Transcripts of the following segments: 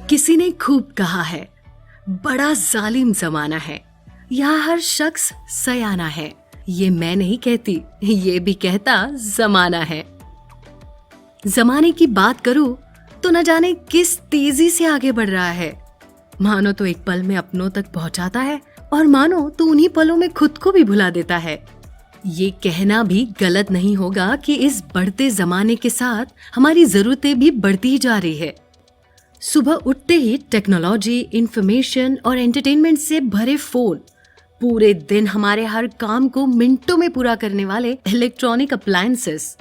किसी ने खूब कहा है, बड़ा जालिम जमाना है, यहाँ हर शख्स सयाना है। ये मैं नहीं कहती, ये भी कहता जमाना है। जमाने की बात करूं तो न जाने किस तेजी से आगे बढ़ रहा है। मानो तो एक पल में अपनों तक पहुंचाता है और मानो तो उन्हीं पलों में खुद को भी भुला देता है। ये कहना भी गलत नहीं होगा कि इस बढ़ते जमाने के साथ हमारी जरूरतें भी बढ़ती ही जा रही है। सुबह उठते ही टेक्नोलॉजी, इंफॉर्मेशन और एंटरटेनमेंट से भरे फोन, पूरे दिन हमारे हर काम को मिनटों में पूरा करने वाले इलेक्ट्रॉनिक अप्लायंसेस,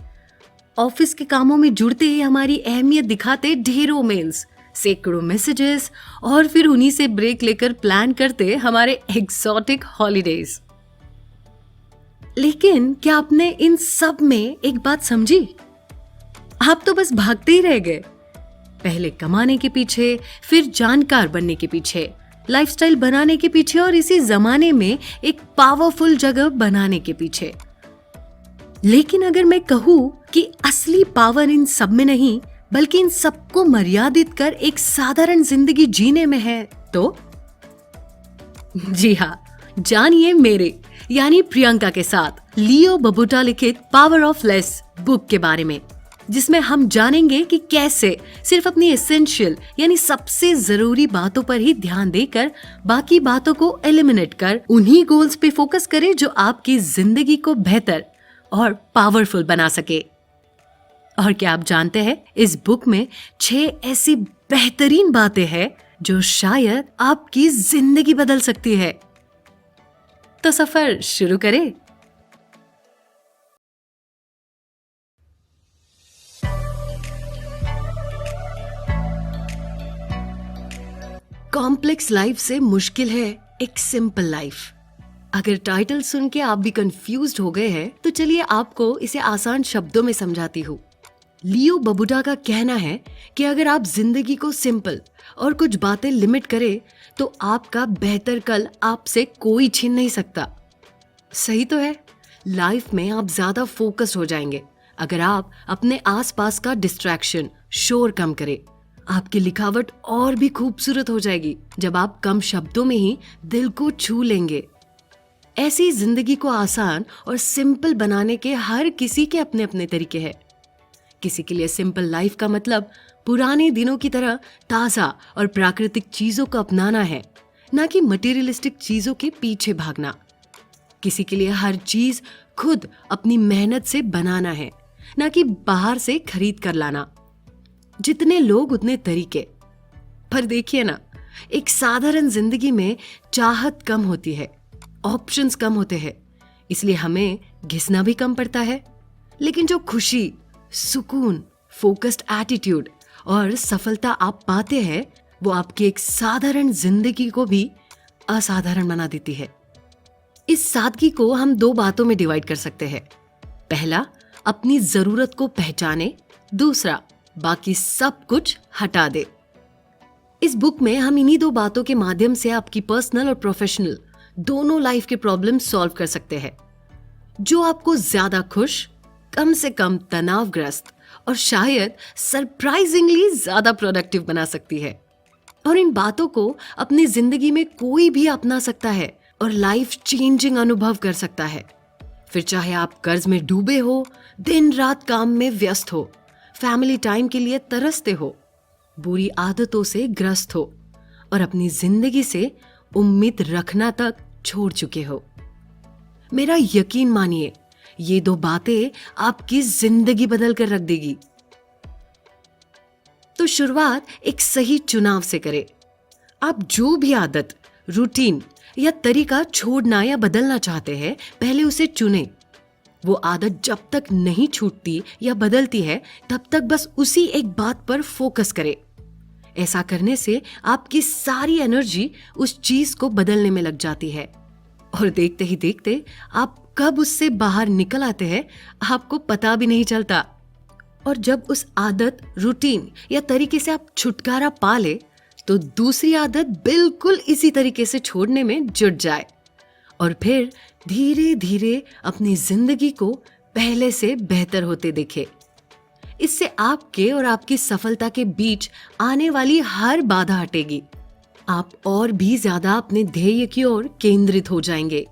ऑफिस के कामों में जुड़ते ही हमारी अहमियत दिखाते ढेरों मेल्स, सैकड़ों मैसेजेस और फिर उन्हीं से ब्रेक लेकर प्लान करते हमारे एक्सोटिक हॉलीडेज। लेकिन क्या आपने इन सब में एक बात समझी? आप तो बस भागते ही रह गए। पहले कमाने के पीछे, फिर जानकार बनने के पीछे, लाइफस्टाइल बनाने के पीछे और इसी जमाने में एक पावरफुल जगह बनाने के पीछे। लेकिन अगर मैं कहूँ कि असली पावर इन सब में नहीं बल्कि इन सबको मर्यादित कर एक साधारण जिंदगी जीने में है तो? जी हाँ, जानिए मेरे यानी प्रियंका के साथ लियो बबूटा लिखित पावर ऑफ लेस बुक के बारे में, जिसमें हम जानेंगे कि कैसे सिर्फ अपनी एसेंशियल यानी सबसे जरूरी बातों पर ही ध्यान देकर बाकी बातों को एलिमिनेट कर उन्हीं गोल्स पे फोकस करें जो आपकी जिंदगी को बेहतर और पावरफुल बना सके। और क्या आप जानते हैं, इस बुक में 6 ऐसी बेहतरीन बातें हैं जो शायद आपकी जिंदगी बदल सकती है। तो सफर शुरू करें। कॉम्प्लेक्स लाइफ से मुश्किल है एक सिंपल लाइफ। अगर टाइटल सुन के आप भी कंफ्यूज्ड हो गए हैं तो चलिए आपको इसे आसान शब्दों में समझाती हूँ। लियो बबूटा का कहना है कि अगर आप जिंदगी को सिंपल और कुछ बातें लिमिट करें तो आपका बेहतर कल आपसे कोई छीन नहीं सकता। सही तो है। लाइफ में आप ज्यादा फोकस्ड हो जाएंगे अगर आप अपने आसपास का डिस्ट्रैक्शन, शोर कम करें। आपकी लिखावट और भी खूबसूरत हो जाएगी जब आप कम शब्दों में ही दिल को छू लेंगे। ऐसी जिंदगी को आसान और सिंपल बनाने के हर किसी के अपने अपने तरीके हैं। किसी के लिए सिंपल लाइफ का मतलब पुराने दिनों की तरह ताजा और प्राकृतिक चीजों को अपनाना है, ना कि मटेरियलिस्टिक चीजों के पीछे भागना। किसी के लिए हर चीज खुद अपनी मेहनत से बनाना है, ना कि बाहर से खरीद कर लाना। जितने लोग उतने तरीके। पर देखिए ना, एक साधारण जिंदगी में चाहत कम होती है, ऑप्शंस कम होते हैं, इसलिए हमें घिसना भी कम पड़ता है। लेकिन जो खुशी, सुकून, फोकस्ड एटीट्यूड और सफलता आप पाते हैं वो आपकी एक साधारण जिंदगी को भी असाधारण बना देती है। इस सादगी को हम 2 बातों में डिवाइड कर सकते हैं। पहला, अपनी जरूरत को पहचाने। दूसरा, बाकी सब कुछ हटा दे। इस बुक में हम इन्हीं 2 बातों के माध्यम से आपकी पर्सनल और प्रोफेशनल दोनों लाइफ के प्रॉब्लम सॉल्व कर सकते हैं, जो आपको ज्यादा खुश, कम से कम तनावग्रस्त और शायद सरप्राइजिंगली ज्यादा प्रोडक्टिव बना सकती है। और इन बातों को अपनी जिंदगी में कोई भी अपना सकता है और लाइफ चेंजिंग अनुभव कर सकता है। फिर चाहे आप कर्ज में डूबे हो, दिन रात काम में व्यस्त हो, फैमिली टाइम के लिए तरसते हो, बुरी आदतों से ग्रस्त हो और अपनी जिंदगी से उम्मीद रखना तक छोड़ चुके हो। मेरा यकीन मानिए, ये 2 बातें आपकी जिंदगी बदल कर रख देगी। तो शुरुआत एक सही चुनाव से करें। आप जो भी आदत, रूटीन या तरीका छोड़ना या बदलना चाहते हैं, पहले उसे चुनें। वो आदत जब तक नहीं छूटती या बदलती है तब तक बस उसी एक बात पर फोकस करें। ऐसा करने से आपकी सारी एनर्जी उस चीज को बदलने में लग जाती है और देखते ही देखते आप कब उससे बाहर निकल आते हैं आपको पता भी नहीं चलता। और जब उस आदत, रूटीन या तरीके से आप छुटकारा पा ले तो दूसरी आदत बिल्कुल इसी तरीके से छोड़ने में जुट जाए और फिर धीरे धीरे अपनी जिंदगी को पहले से बेहतर होते देखे। इससे आपके और आपकी सफलता के बीच आने वाली हर बाधा हटेगी। आप और भी ज्यादा अपने ध्येय की ओर केंद्रित हो जाएंगे।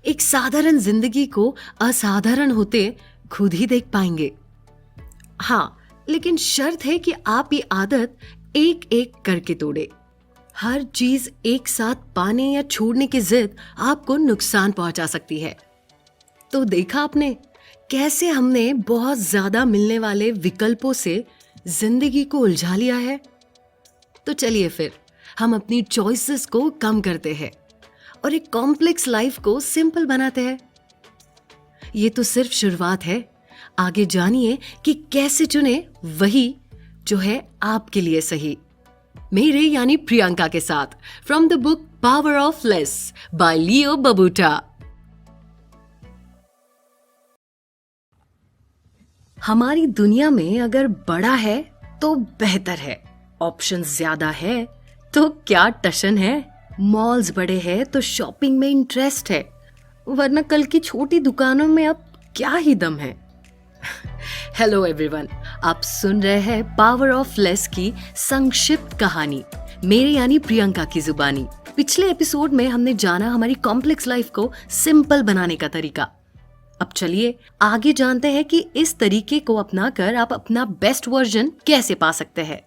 एक साधारण जिंदगी को असाधारण होते खुद ही देख पाएंगे। हाँ, लेकिन शर्त है कि आप ये आदत एक एक करके तोड़े। हर चीज एक साथ पाने या छोड़ने की जिद आपको नुकसान पहुंचा सकती है। तो देखा आपने कैसे हमने बहुत ज्यादा मिलने वाले विकल्पों से जिंदगी को उलझा लिया है। तो चलिए फिर हम अपनी चॉइसेस को कम करते हैं और एक कॉम्प्लेक्स लाइफ को सिंपल बनाते हैं। ये तो सिर्फ शुरुआत है। आगे जानिए कि कैसे चुने वही जो है आपके लिए सही। मेरे यानी प्रियंका के साथ from the book power of less by Leo Babauta. हमारी दुनिया में अगर बड़ा है तो बेहतर है, ऑप्शंस ज्यादा है तो क्या टशन है, मॉल्स बड़े हैं तो शॉपिंग में इंटरेस्ट है, वरना कल की छोटी दुकानों में अब क्या ही दम है। हेलो एवरीवन, आप सुन रहे हैं पावर ऑफ लेस की संक्षिप्त कहानी, मेरे यानी प्रियंका की जुबानी। पिछले एपिसोड में हमने जाना हमारी कॉम्प्लेक्स लाइफ को सिंपल बनाने का तरीका। अब चलिए आगे जानते हैं कि इस तरीके को अपनाकर आप अपना बेस्ट वर्जन कैसे पा सकते हैं।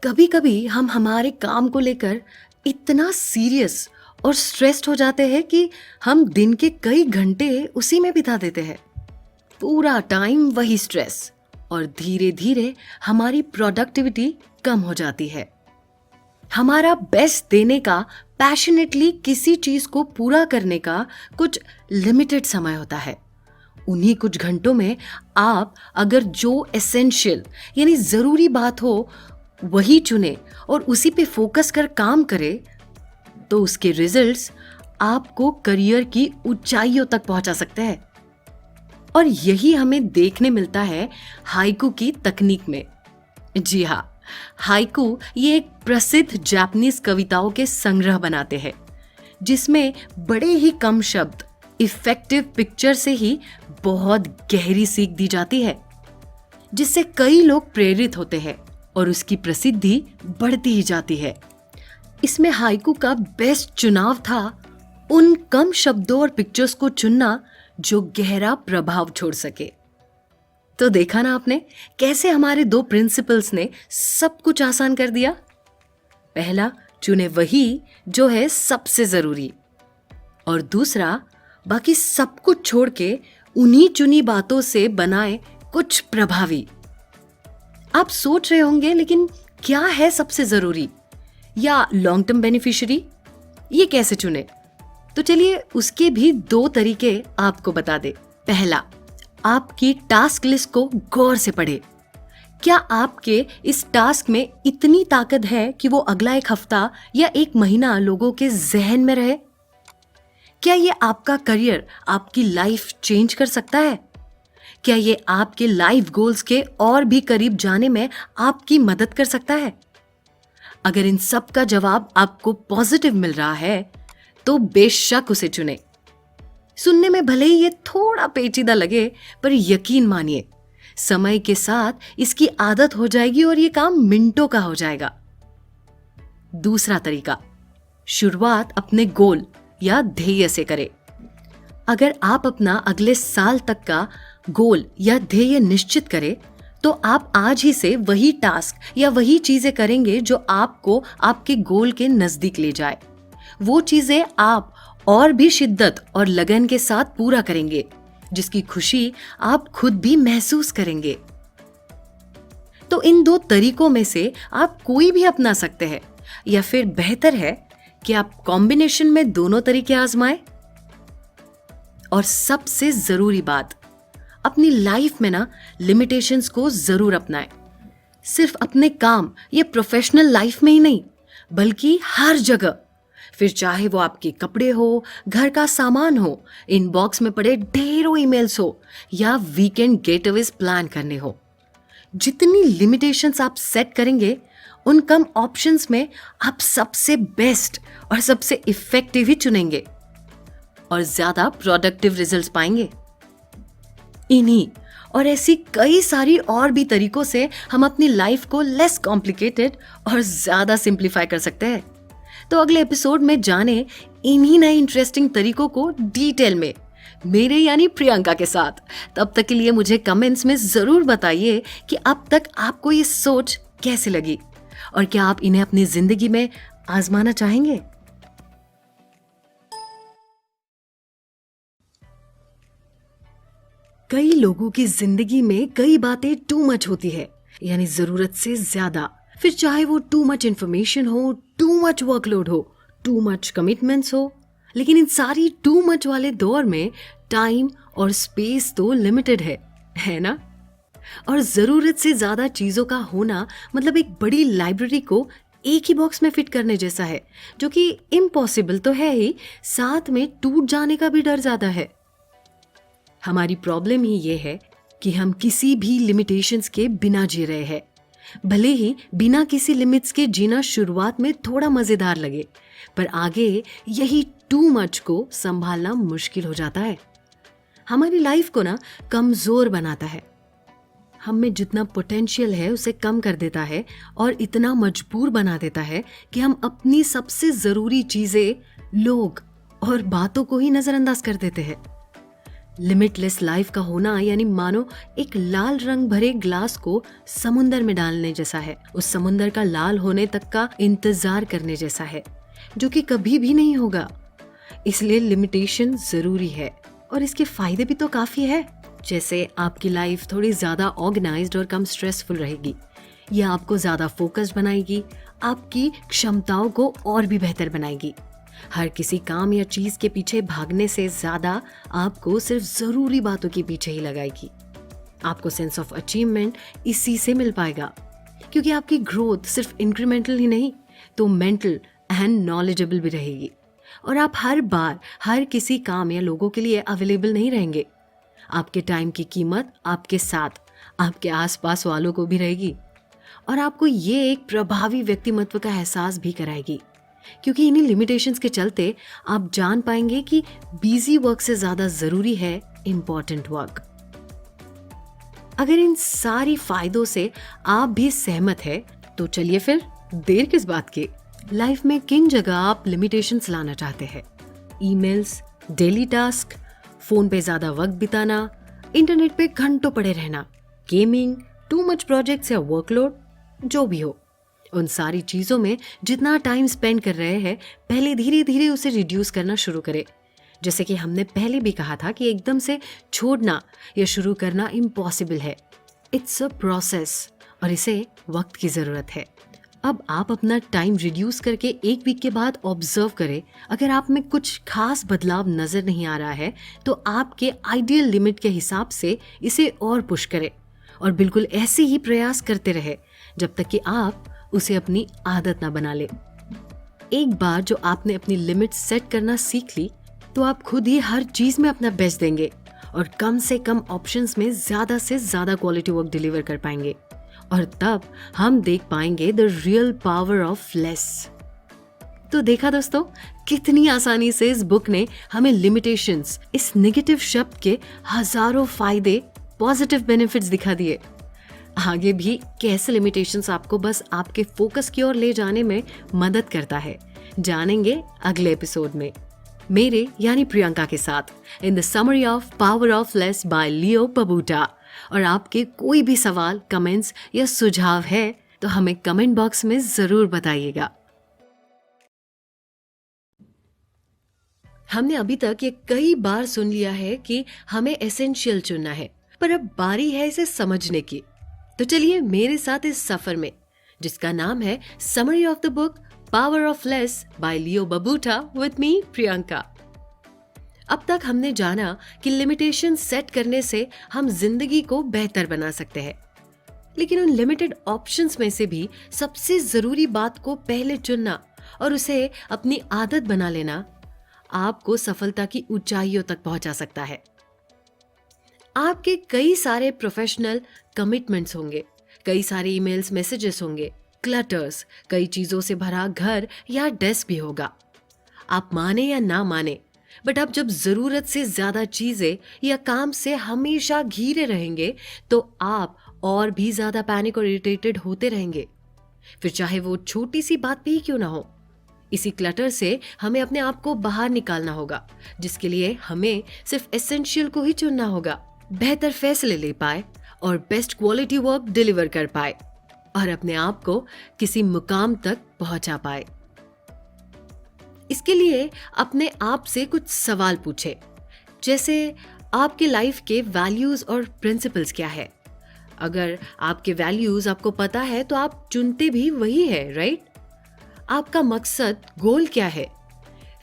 कभी कभी हम हमारे काम को लेकर इतना सीरियस और स्ट्रेस्ड हो जाते हैं कि हम दिन के कई घंटे उसी में बिता देते हैं। पूरा टाइम वही स्ट्रेस, और धीरे धीरे हमारी प्रोडक्टिविटी कम हो जाती है। हमारा बेस्ट देने का, पैशनेटली किसी चीज को पूरा करने का कुछ लिमिटेड समय होता है। उन्हीं कुछ घंटों में आप अगर जो एसेंशियल यानी जरूरी बात हो वही चुने और उसी पे फोकस कर काम करे, तो उसके रिजल्ट्स आपको करियर की ऊंचाइयों तक पहुंचा सकते हैं। और यही हमें देखने मिलता है हाइकू की तकनीक में। जी हाँ, हाइकू ये एक प्रसिद्ध जापानीज कविताओं के संग्रह बनाते हैं, जिसमें बड़े ही कम शब्द इफेक्टिव पिक्चर से ही बहुत गहरी सीख दी जाती है, जिससे कई लोग प्रेरित होते हैं और उसकी प्रसिद्धि बढ़ती ही जाती है। इसमें हाइकू का बेस्ट चुनाव था उन कम शब्दों और पिक्चर्स को चुनना जो गहरा प्रभाव छोड़ सके। तो देखा ना आपने कैसे हमारे दो प्रिंसिपल्स ने सब कुछ आसान कर दिया। पहला, चुने वही जो है सबसे जरूरी, और दूसरा, बाकी सब कुछ छोड़ के उन्हीं चुनी बातों से बनाए कुछ प्रभावी। आप सोच रहे होंगे, लेकिन क्या है सबसे जरूरी या लॉन्ग टर्म बेनिफिशियरी, ये कैसे चुने? तो चलिए उसके भी दो तरीके आपको बता दे। पहला, आपकी टास्क लिस्ट को गौर से पढ़े। क्या आपके इस टास्क में इतनी ताकत है कि वो अगला एक हफ्ता या एक महीना लोगों के जहन में रहे? क्या ये आपका करियर, आपकी लाइफ चेंज कर सकता है? क्या ये आपके लाइफ गोल्स के और भी करीब जाने में आपकी मदद कर सकता है? अगर इन सब का जवाब आपको पॉजिटिव मिल रहा है तो बेशक उसे चुने। सुनने में भले ही ये थोड़ा पेचीदा लगे, पर यकीन मानिए समय के साथ इसकी आदत हो जाएगी और ये काम मिनटों का हो जाएगा। दूसरा तरीका, शुरुआत अपने गोल या ध्येय से करें। अगर आप अपना अगले साल तक का गोल या ध्येय निश्चित करें, तो आप आज ही से वही टास्क या वही चीजें करेंगे जो आपको आपके गोल के नजदीक ले जाए। वो चीजें आप और भी शिद्दत और लगन के साथ पूरा करेंगे, जिसकी खुशी आप खुद भी महसूस करेंगे। तो इन दो तरीकों में से आप कोई भी अपना सकते हैं, या फिर बेहतर है कि आप कॉम्बिनेशन में दोनों तरीके आजमाएं। और सबसे जरूरी बात, अपनी लाइफ में ना लिमिटेशंस को जरूर अपनाएं। सिर्फ अपने काम या प्रोफेशनल लाइफ में ही नहीं, बल्कि हर जगह। फिर चाहे वो आपके कपड़े हो, घर का सामान हो, इनबॉक्स में पड़े ढेरों ईमेल्स हो, या वीकेंड गेटअवेज प्लान करने हो। जितनी लिमिटेशंस आप सेट करेंगे, उन कम ऑप्शंस में आप सबसे बेस्ट और सबसे इफेक्टिव ही चुनेंगे और ज्यादा प्रोडक्टिव रिजल्ट्स पाएंगे। इन्हीं और ऐसी कई सारी और भी तरीकों से हम अपनी लाइफ को लेस कॉम्प्लिकेटेड और ज्यादा सिंप्लीफाई कर सकते हैं। तो अगले एपिसोड में जाने इन्हीं नए इंटरेस्टिंग तरीकों को डिटेल में मेरे यानी प्रियंका के साथ। तब तक के लिए मुझे कमेंट्स में जरूर बताइए कि अब तक आपको ये सोच कैसी लगी और क्या आप इन्हें अपनी जिंदगी में आजमाना चाहेंगे। कई लोगों की जिंदगी में कई बातें टू मच होती है, यानी जरूरत से ज्यादा। फिर चाहे वो टू मच इंफॉर्मेशन हो, टू मच वर्कलोड हो, टू मच कमिटमेंट्स हो, लेकिन इन सारी टू मच वाले दौर में टाइम और स्पेस तो लिमिटेड है ना? और जरूरत से ज्यादा चीजों का होना मतलब एक बड़ी लाइब्रेरी को एक ही बॉक्स में फिट करने जैसा है, जो कि इम्पॉसिबल तो है ही, साथ में टूट जाने का भी डर ज्यादा है। हमारी प्रॉब्लम ही ये है कि हम किसी भी लिमिटेशंस के बिना जी रहे हैं। भले ही बिना किसी लिमिट्स के जीना शुरुआत में थोड़ा मजेदार लगे, पर आगे यही टू मच को संभालना मुश्किल हो जाता है। हमारी लाइफ को ना कमजोर बनाता है, हम में जितना पोटेंशियल है उसे कम कर देता है और इतना मजबूर बना देता है कि हम अपनी सबसे जरूरी चीजें, लोग और बातों को ही नजरअंदाज कर देते हैं। लिमिटलेस लाइफ का होना यानी मानो एक लाल रंग भरे ग्लास को समुंदर में डालने जैसा है, उस समुंदर का लाल होने तक का इंतजार करने जैसा है, जो कि कभी भी नहीं होगा। इसलिए लिमिटेशन जरूरी है और इसके फायदे भी तो काफी है। जैसे आपकी लाइफ थोड़ी ज्यादा ऑर्गेनाइज्ड और कम स्ट्रेसफुल रहेगी, यह आपको ज्यादा फोकस्ड बनाएगी, आपकी क्षमताओं को और भी बेहतर बनाएगी। हर किसी काम या चीज के पीछे भागने से ज्यादा आपको सिर्फ जरूरी बातों के पीछे ही लगाएगी। आपको सेंस ऑफ अचीवमेंट इसी से मिल पाएगा, क्योंकि आपकी ग्रोथ सिर्फ इंक्रीमेंटल ही नहीं तो मेंटल एंड नॉलेजेबल भी रहेगी। और आप हर बार हर किसी काम या लोगों के लिए अवेलेबल नहीं रहेंगे। आपके टाइम की कीमत आपके साथ, आपके आसपास वालों को भी रहेगी और आपको ये एक प्रभावी व्यक्तिमत्व का एहसास भी कराएगी, क्योंकि इन्हीं लिमिटेशंस के चलते आप जान पाएंगे कि बिजी वर्क से ज्यादा जरूरी है इम्पोर्टेंट वर्क। अगर इन सारी फायदों से आप भी सहमत है तो चलिए फिर देर किस बात की। लाइफ में किन जगह आप लिमिटेशंस लाना चाहते हैं? ईमेल्स, डेली टास्क, फोन पे ज्यादा वक्त बिताना, इंटरनेट पे घंटों पड़े रहना, गेमिंग, टू मच प्रोजेक्ट्स या वर्कलोड, जो भी हो, उन सारी चीजों में जितना टाइम स्पेंड कर रहे हैं पहले धीरे धीरे उसे रिड्यूस करना शुरू करें। जैसे कि हमने पहले भी कहा था कि एकदम से छोड़ना या शुरू करना इम्पॉसिबल है। इट्स अ प्रोसेस और इसे वक्त की जरूरत है। अब आप अपना टाइम रिड्यूस करके एक वीक के बाद ऑब्जर्व करें, अगर आप में कुछ खास बदलाव नजर नहीं आ रहा है तो आपके आइडियल लिमिट के हिसाब से इसे और पुश करें और बिल्कुल ऐसे ही प्रयास करते रहे जब तक कि आप उसे अपनी आदत ना बना ले। एक बार जो आपने अपनी लिमिट सेट करना सीख ली तो आप खुद ही हर चीज में अपना बेस्ट देंगे और कम से कम ऑप्शंस में ज्यादा से ज्यादा क्वालिटी वर्क डिलीवर कर पाएंगे और तब हम देख पाएंगे the real power of less. तो देखा दोस्तों, कितनी आसानी से इस बुक ने हमें लिमिटेशंस, इस नेगेटिव शब्द के हजारों फायदे, पॉजिटिव बेनिफिट्स दिखा दिए। आगे भी कैसे लिमिटेशंस आपको बस आपके फोकस की ओर ले जाने में मदद करता है, जानेंगे अगले एपिसोड में मेरे यानी प्रियंका के साथ in the summary of power of less by Leo Babauta. और आपके कोई भी सवाल, कमेंट्स या सुझाव है तो हमें कमेंट बॉक्स में जरूर बताइएगा। हमने अभी तक ये कई बार सुन लिया है कि हमें एसेंशियल चुनना है, पर अब बारी है इसे समझने की। तो चलिए मेरे साथ इस सफर में, जिसका नाम है summary of the book power of less by Leo Babauta with me Priyanka. अब तक हमने जाना कि लिमिटेशन सेट करने से हम जिंदगी को बेहतर बना सकते हैं, लेकिन उन लिमिटेड ऑप्शंस में से भी सबसे जरूरी बात को पहले चुनना और उसे अपनी आदत बना लेना आपको सफलता की ऊंचाइयों तक पहुंचा सकता है। आपके कई सारे प्रोफेशनल कमिटमेंट्स होंगे, कई सारे ईमेल्स, मैसेजेस होंगे, क्लटर्स, कई चीजों से भरा घर या डेस्क भी होगा। आप माने या ना माने, बट आप जब जरूरत से ज्यादा चीजें या काम से हमेशा घिरे रहेंगे तो आप और भी ज्यादा पैनिक और इरिटेटेड होते रहेंगे, फिर चाहे वो छोटी सी बात भी क्यों ना हो। इसी क्लटर से हमें अपने आप को बाहर निकालना होगा, जिसके लिए हमें सिर्फ एसेंशियल को ही चुनना होगा, बेहतर फैसले ले पाए और बेस्ट क्वालिटी वर्क डिलीवर कर पाए और अपने आप को किसी मुकाम तक पहुंचा पाए। इसके लिए अपने आप से कुछ सवाल पूछे, जैसे आपके लाइफ के वैल्यूज और प्रिंसिपल्स क्या है। अगर आपके वैल्यूज आपको पता है तो आप चुनते भी वही है, राइट? आपका मकसद, गोल क्या है?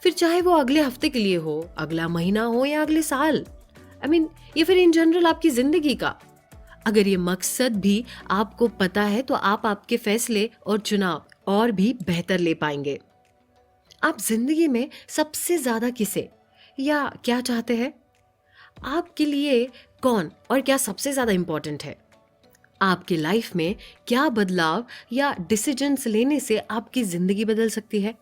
फिर चाहे वो अगले हफ्ते के लिए हो, अगला महीना हो या अगले साल, या फिर इन जनरल आपकी जिंदगी का। अगर ये मकसद भी आपको पता है तो आप आपके फैसले और चुनाव और भी बेहतर ले पाएंगे। आप जिंदगी में सबसे ज्यादा किसे या क्या चाहते हैं? आपके लिए कौन और क्या सबसे ज्यादा इंपॉर्टेंट है? आपकी लाइफ में क्या बदलाव या डिसीजंस लेने से आपकी जिंदगी बदल सकती है?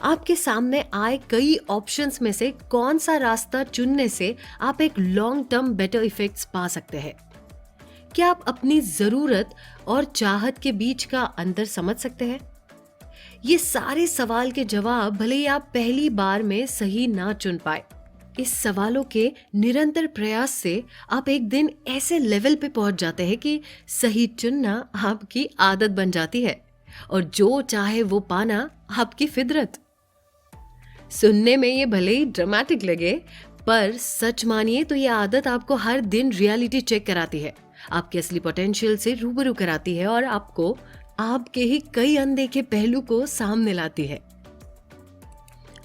आपके सामने आए कई ऑप्शंस में से कौन सा रास्ता चुनने से आप एक लॉन्ग टर्म बेटर इफेक्ट्स पा सकते हैं? क्या आप अपनी जरूरत और चाहत के बीच का अंतर समझ सकते हैं? ये सारे सवाल के जवाब भले ही आप पहली बार में सही ना चुन पाए, इस सवालों के निरंतर प्रयास से आप एक दिन ऐसे लेवल पे पहुंच जाते हैं कि सही चुनना आपकी आदत बन जाती है और जो चाहे वो पाना आपकी फितरत। सुनने में ये भले ही ड्रामेटिक लगे, पर सच मानिए तो ये आदत आपको हर दिन रियलिटी चेक कराती है, आपके असली पोटेंशियल से रूबरू कराती है और आपको आपके ही कई अनदेखे पहलू को सामने लाती है।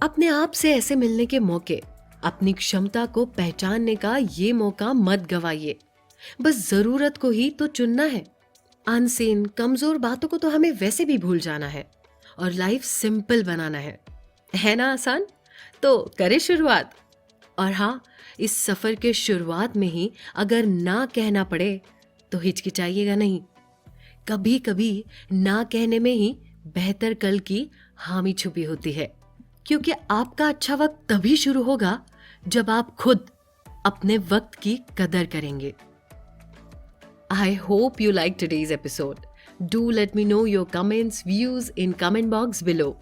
अपने आप से ऐसे मिलने के मौके, अपनी क्षमता को पहचानने का ये मौका मत गवाइए। बस जरूरत को ही तो चुनना है। अनसीन कमजोर बातों को तो हमें वैसे भी भूल जाना है और लाइफ सिंपल बनाना है ना आसान? तो करें शुरुआत। और हाँ, इस सफर के शुरुआत में ही अगर ना कहना पड़े तो हिचकिचाइएगा नहीं। कभी कभी ना कहने में ही बेहतर कल की हामी छुपी होती है, क्योंकि आपका अच्छा वक्त तभी शुरू होगा जब आप खुद अपने वक्त की कदर करेंगे। I hope you liked today's episode. Do let me know your comments, views in comment box below.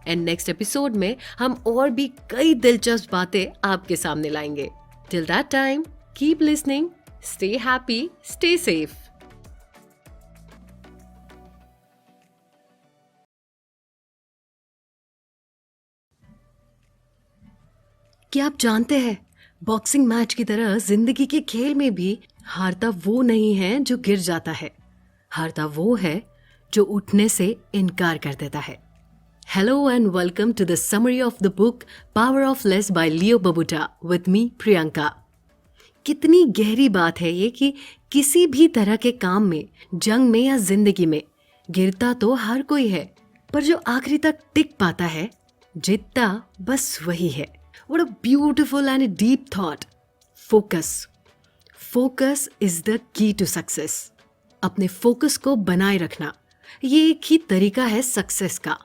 And next episode में हम और भी कई दिलचस्प बातें आपके सामने लाएंगे। Till that time, keep listening, stay happy, stay safe. क्या आप जानते हैं, बॉक्सिंग मैच की तरह जिंदगी के खेल में भी हारता वो नहीं है जो गिर जाता है, हारता वो है जो उठने से इनकार कर देता है। Hello and welcome to the summary of the book power of less by Leo Babauta with me Priyanka. कितनी गहरी बात है ये कि किसी भी तरह के काम में, जंग में या जिंदगी में गिरता तो हर कोई है, पर जो आखिरी तक टिक पाता है, जीतता बस वही है। What a beautiful and a deep thought. Focus. Focus is the key to success. अपने फोकस को बनाए रखना, ये एक ही तरीका है सक्सेस का।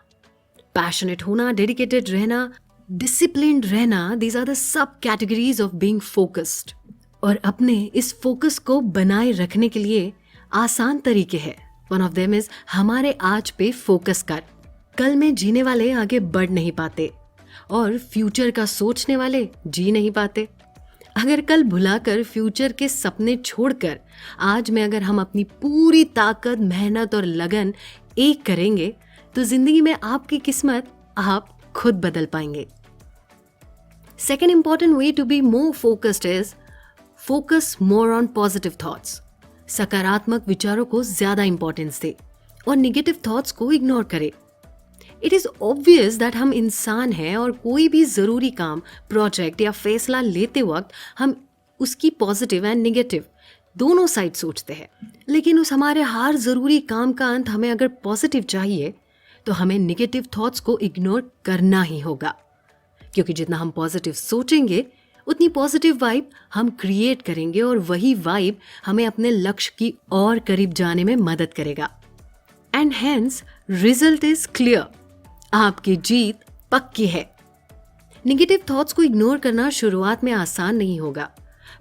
पैशनेट होना, डेडिकेटेड रहना, डिसिप्लिन्ड रहना, these are the सब कैटेगरीज ऑफ बीइंग फोकस्ड। और अपने इस फोकस को बनाए रखने के लिए आसान तरीके हैं। One of them is हमारे आज पे फोकस कर। कल में जीने वाले आगे बढ़ नहीं पाते और फ्यूचर का सोचने वाले जी नहीं पाते। अगर कल भुलाकर फ्यूचर के सपने छोड़कर आज में अगर हम अपनी पूरी ताकत, मेहनत और लगन एक करेंगे तो जिंदगी में आपकी किस्मत आप खुद बदल पाएंगे। Second important way to be more focused is focus more on positive thoughts. सकारात्मक विचारों को ज्यादा इंपॉर्टेंस दे और निगेटिव थॉट्स को इग्नोर करे। इट इज ऑब्वियस दैट हम इंसान हैं और कोई भी जरूरी काम, प्रोजेक्ट या फैसला लेते वक्त हम उसकी पॉजिटिव एंड निगेटिव दोनों साइड सोचते हैं। लेकिन उस हमारे हर जरूरी काम का अंत हमें अगर पॉजिटिव चाहिए तो हमें निगेटिव थॉट्स को इग्नोर करना ही होगा, क्योंकि जितना हम पॉजिटिव सोचेंगे उतनी पॉजिटिव वाइब हम क्रिएट करेंगे और वही वाइब हमें अपने लक्ष्य की और करीब जाने में मदद करेगा। And hence result is clear, आपकी जीत पक्की है। निगेटिव थॉट्स को इग्नोर करना शुरुआत में आसान नहीं होगा,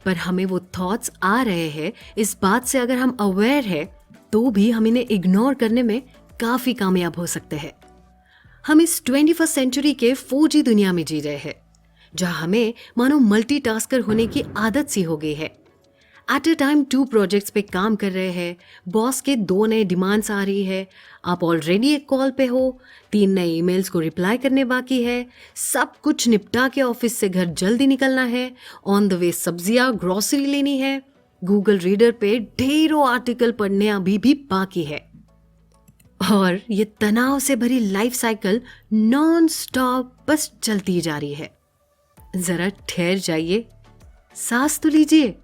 पर हमें वो थॉट्स आ रहे हैं इस बात से अगर हम अवेयर है तो भी हम इन्हें इग्नोर करने में काफी कामयाब हो सकते हैं। हम इस 21वीं सेंचुरी के 4G दुनिया में जी रहे हैं, जहां हमें मानो मल्टीटास्कर होने की आदत सी हो गई है। एट अ टाइम 2 प्रोजेक्ट्स पे काम कर रहे हैं, बॉस के 2 नए डिमांड्स आ रही है, आप ऑलरेडी एक कॉल पे हो, 3 नए ईमेल्स को रिप्लाई करने बाकी है, सब कुछ निपटा के ऑफिस से घर जल्दी निकलना है, ऑन द वे सब्जियां ग्रोसरी लेनी है, गूगल रीडर पे ढेरों आर्टिकल पढ़ने अभी भी बाकी है। और ये तनाव से भरी life cycle non stop bus चलती जा रही है। जरा ठहर जाइए, सांस तो लीजिए।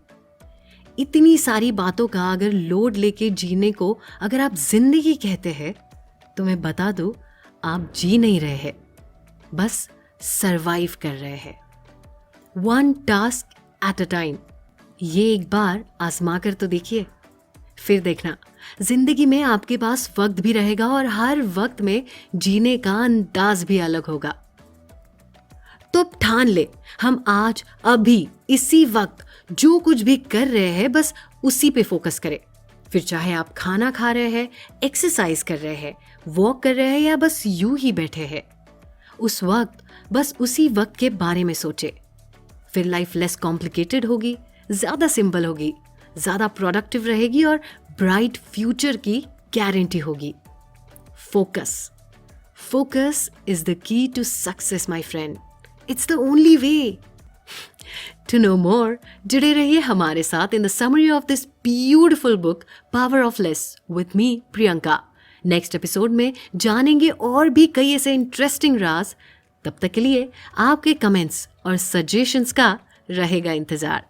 इतनी सारी बातों का अगर लोड लेके जीने को अगर आप जिंदगी कहते हैं तो मैं बता दूं, आप जी नहीं रहे हैं, बस सरवाइव कर रहे हैं, 1 टास्क एट अ टाइम। ये एक बार आजमा कर तो देखिए, फिर देखना जिंदगी में आपके पास वक्त भी रहेगा और हर वक्त में जीने का अंदाज भी अलग होगा। तो अब ठान ले, हम आज अभी इसी वक्त जो कुछ भी कर रहे हैं बस उसी पे फोकस करें। फिर चाहे आप खाना खा रहे हैं, एक्सरसाइज कर रहे हैं, वॉक कर रहे हैं या बस यूं ही बैठे हैं, उस वक्त बस उसी वक्त के बारे में सोचे। फिर लाइफ लेस कॉम्प्लिकेटेड होगी, ज्यादा सिंपल होगी, ज्यादा प्रोडक्टिव रहेगी और ब्राइट फ्यूचर की गारंटी होगी। Focus is the key to success my friend, it's the only way. To know more, जुड़े रहिए हमारे साथ in the summary of this beautiful book power of less with me Priyanka. Next episode में जानेंगे और भी कई ऐसे इंटरेस्टिंग राज। तब तक के लिए आपके कमेंट्स और सजेशंस का रहेगा इंतजार।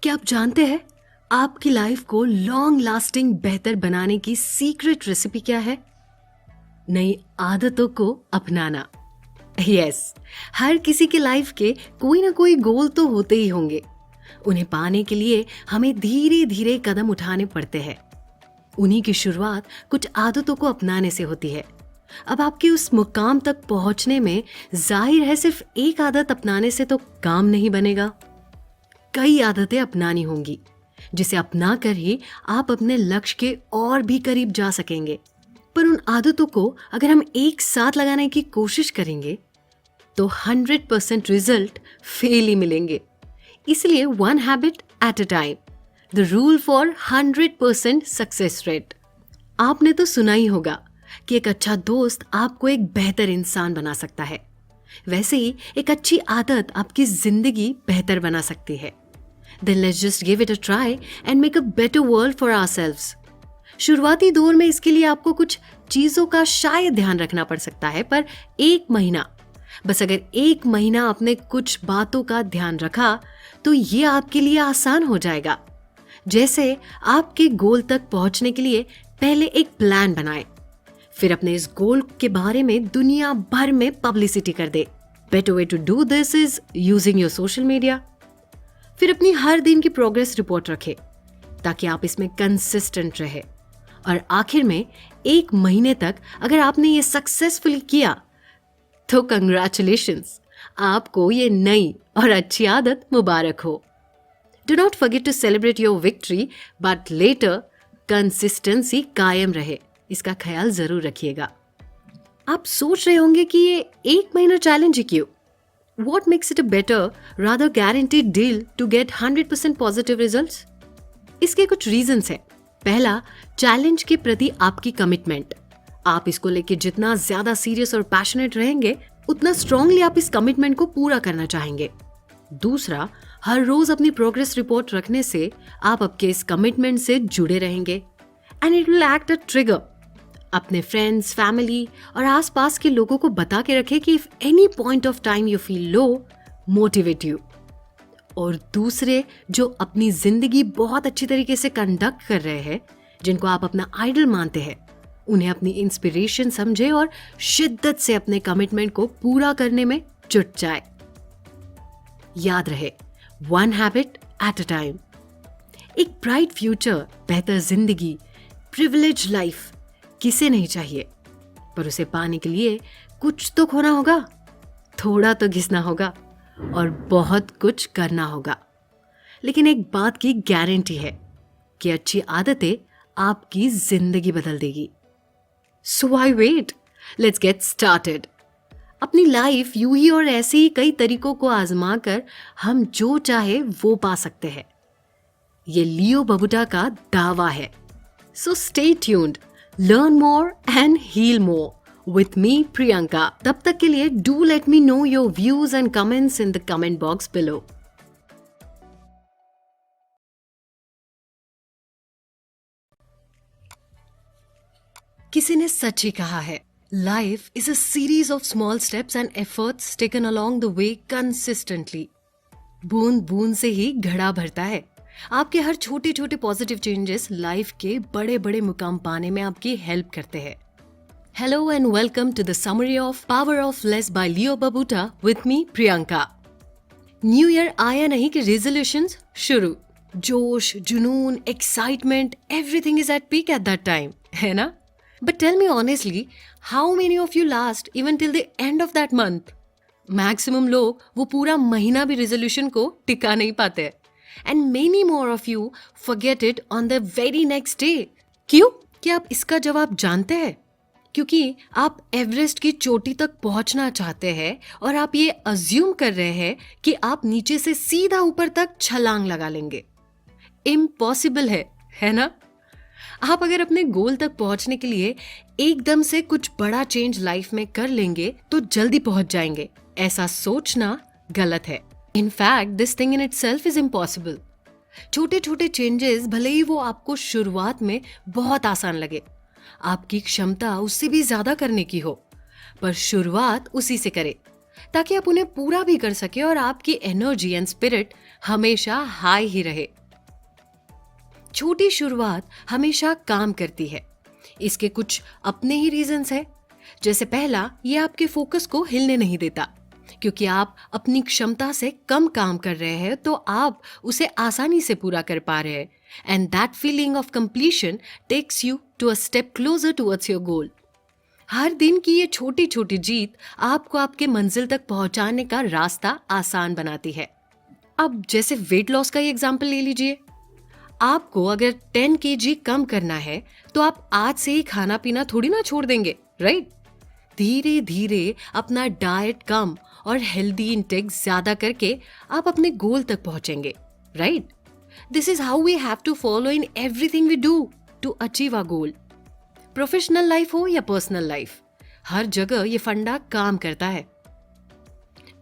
क्या आप जानते हैं आपकी लाइफ को लॉन्ग लास्टिंग बेहतर बनाने की सीक्रेट रेसिपी क्या है? नई आदतों को अपनाना। यस, हर किसी के लाइफ के कोई ना कोई गोल तो होते ही होंगे। उन्हें पाने के लिए हमें धीरे धीरे कदम उठाने पड़ते हैं। उन्हीं की शुरुआत कुछ आदतों को अपनाने से होती है। अब आपके उस मुकाम तक पहुंचने में जाहिर है सिर्फ एक आदत अपनाने से तो काम नहीं बनेगा, कई आदतें अपनानी होंगी, जिसे अपना कर ही आप अपने लक्ष्य के और भी करीब जा सकेंगे। पर उन आदतों को अगर हम एक साथ लगाने की कोशिश करेंगे तो 100% रिजल्ट फेल ही मिलेंगे। इसलिए 1 habit at a time, the rule for 100% success rate. आपने तो सुना ही होगा कि एक अच्छा दोस्त आपको एक बेहतर इंसान बना सकता है, वैसे ही एक अच्छी आदत आपकी जिंदगी बेहतर बना सकती है। Then let's just give it a try and make a better world for ourselves. शुरुआती दौर में इसके लिए आपको कुछ चीजों का शायद ध्यान रखना पड़ सकता है, पर 1 महीना, बस अगर 1 महीना आपने कुछ बातों का ध्यान रखा तो ये आपके लिए आसान हो जाएगा। जैसे आपके गोल तक पहुंचने के लिए पहले एक प्लान बनाएं, फिर अपने इस गोल के बारे में दुनिया भर में पब्लिसिटी कर दे। Better way to do this is using your social media. फिर अपनी हर दिन की प्रोग्रेस रिपोर्ट रखें ताकि आप इसमें कंसिस्टेंट रहे। और आखिर में 1 महीने तक अगर आपने ये सक्सेसफुली किया तो कंग्रेचुलेशंस, आपको ये नई और अच्छी आदत मुबारक हो। Do not forget to celebrate your victory, but later consistency कायम रहे, इसका ख्याल जरूर रखिएगा। आप सोच रहे होंगे कि ये 1 महीना चैलेंज ही क्यों? What makes it a better, rather guaranteed deal to get 100% positive results? इसके कुछ रीजंस हैं। पहला, चैलेंज के प्रति आपकी कमिटमेंट। आप इसको लेके जितना ज्यादा सीरियस और पैशनेट रहेंगे, उतना स्ट्रांगली आप इस कमिटमेंट को पूरा करना चाहेंगे। दूसरा, हर रोज अपनी प्रोग्रेस रिपोर्ट रखने से आप आपके इस कमिटमेंट से जुड़े रहेंगे and it will act a trigger. अपने फ्रेंड्स, फैमिली और आसपास के लोगों को बता के रखें कि if any point of time you feel low, motivate you. और दूसरे जो अपनी जिंदगी बहुत अच्छी तरीके से कंडक्ट कर रहे हैं, जिनको आप अपना आइडल मानते हैं, उन्हें अपनी इंस्पिरेशन समझे और शिद्दत से अपने कमिटमेंट को पूरा करने में जुट जाए। याद रहे, 1 हैबिट एट अ टाइम। एक ब्राइट फ्यूचर, बेहतर जिंदगी, प्रिविलेज लाइफ किसे नहीं चाहिए, पर उसे पाने के लिए कुछ तो खोना होगा, थोड़ा तो घिसना होगा और बहुत कुछ करना होगा। लेकिन एक बात की गारंटी है कि अच्छी आदतें आपकी जिंदगी बदल देगी। So why wait, let's get started. अपनी लाइफ यूं ही और ऐसे ही कई तरीकों को आजमा कर हम जो चाहे वो पा सकते हैं, ये लियो बबूटा का दावा है। So stay tuned, learn more and heal more with me Priyanka. तब तक के लिए do let me know your views and comments in the comment box below. किसी ने सच ही कहा है, life is a series of small steps and efforts taken along the way consistently. बूंद बूंद से ही घड़ा भरता है। आपके हर छोटे छोटे पॉजिटिव चेंजेस लाइफ के बड़े बड़े मुकाम पाने में आपकी हेल्प करते हैं। Hello and welcome to the summary of power of less by Leo Babauta with me Priyanka. New year आया नहीं कि रेजोल्यूशंस शुरू। जोश, जुनून, excitement, everything is at peak at that time, है ना? But tell me honestly, how many of you last even till the end of that month? Maximum लोग वो पूरा महीना भी resolution को टिका नहीं पाते। And many more of you forget it on the very next day. क्यों? क्या आप इसका जवाब जानते हैं? क्योंकि आप एवरेस्ट की चोटी तक पहुंचना चाहते हैं और आप ये अज्यूम कर रहे हैं कि आप नीचे से सीधा ऊपर तक छलांग लगा लेंगे। इम्पॉसिबल है ना? आप अगर अपने गोल तक पहुंचने के लिए एकदम से कुछ बड़ा चेंज लाइफ में कर लेंगे तो जल्दी पहुंच जाएंगे, ऐसा सोचना गलत है। In fact this thing in itself is impossible. छोटे छोटे चेंजेस भले ही वो आपको शुरुआत में बहुत आसान लगे, आपकी क्षमता उससे भी ज्यादा करने की हो, पर शुरुआत उसी से करें ताकि आप उन्हें पूरा भी कर सके और आपकी एनर्जी एंड स्पिरिट हमेशा हाई ही रहे। छोटी शुरुआत हमेशा काम करती है। इसके कुछ अपने ही रीजंस है। जैसे पहला, ये आपके फोकस को हिलने नहीं देता, क्योंकि आप अपनी क्षमता से कम काम कर रहे हैं तो आप उसे आसानी से पूरा कर पा रहे हैं, and that feeling of completion takes you to a step closer towards your goal. हर दिन की ये छोटी छोटी जीत आपको आपके मंजिल तक पहुंचाने का रास्ता आसान बनाती है। अब जैसे वेट लॉस का ही एग्जाम्पल ले लीजिए। आपको अगर 10 kg कम करना है तो आप आज से ही खाना पीना थोड़ी ना छोड़ देंगे, राइट? धीरे धीरे अपना डाइट कम और हेल्दी इंटेक ज्यादा करके आप अपने गोल तक पहुंचेंगे, right? This is how we have to follow in everything we do to achieve our goal. Professional life हो या पर्सनल लाइफ, हर जगह ये फंडा काम करता है।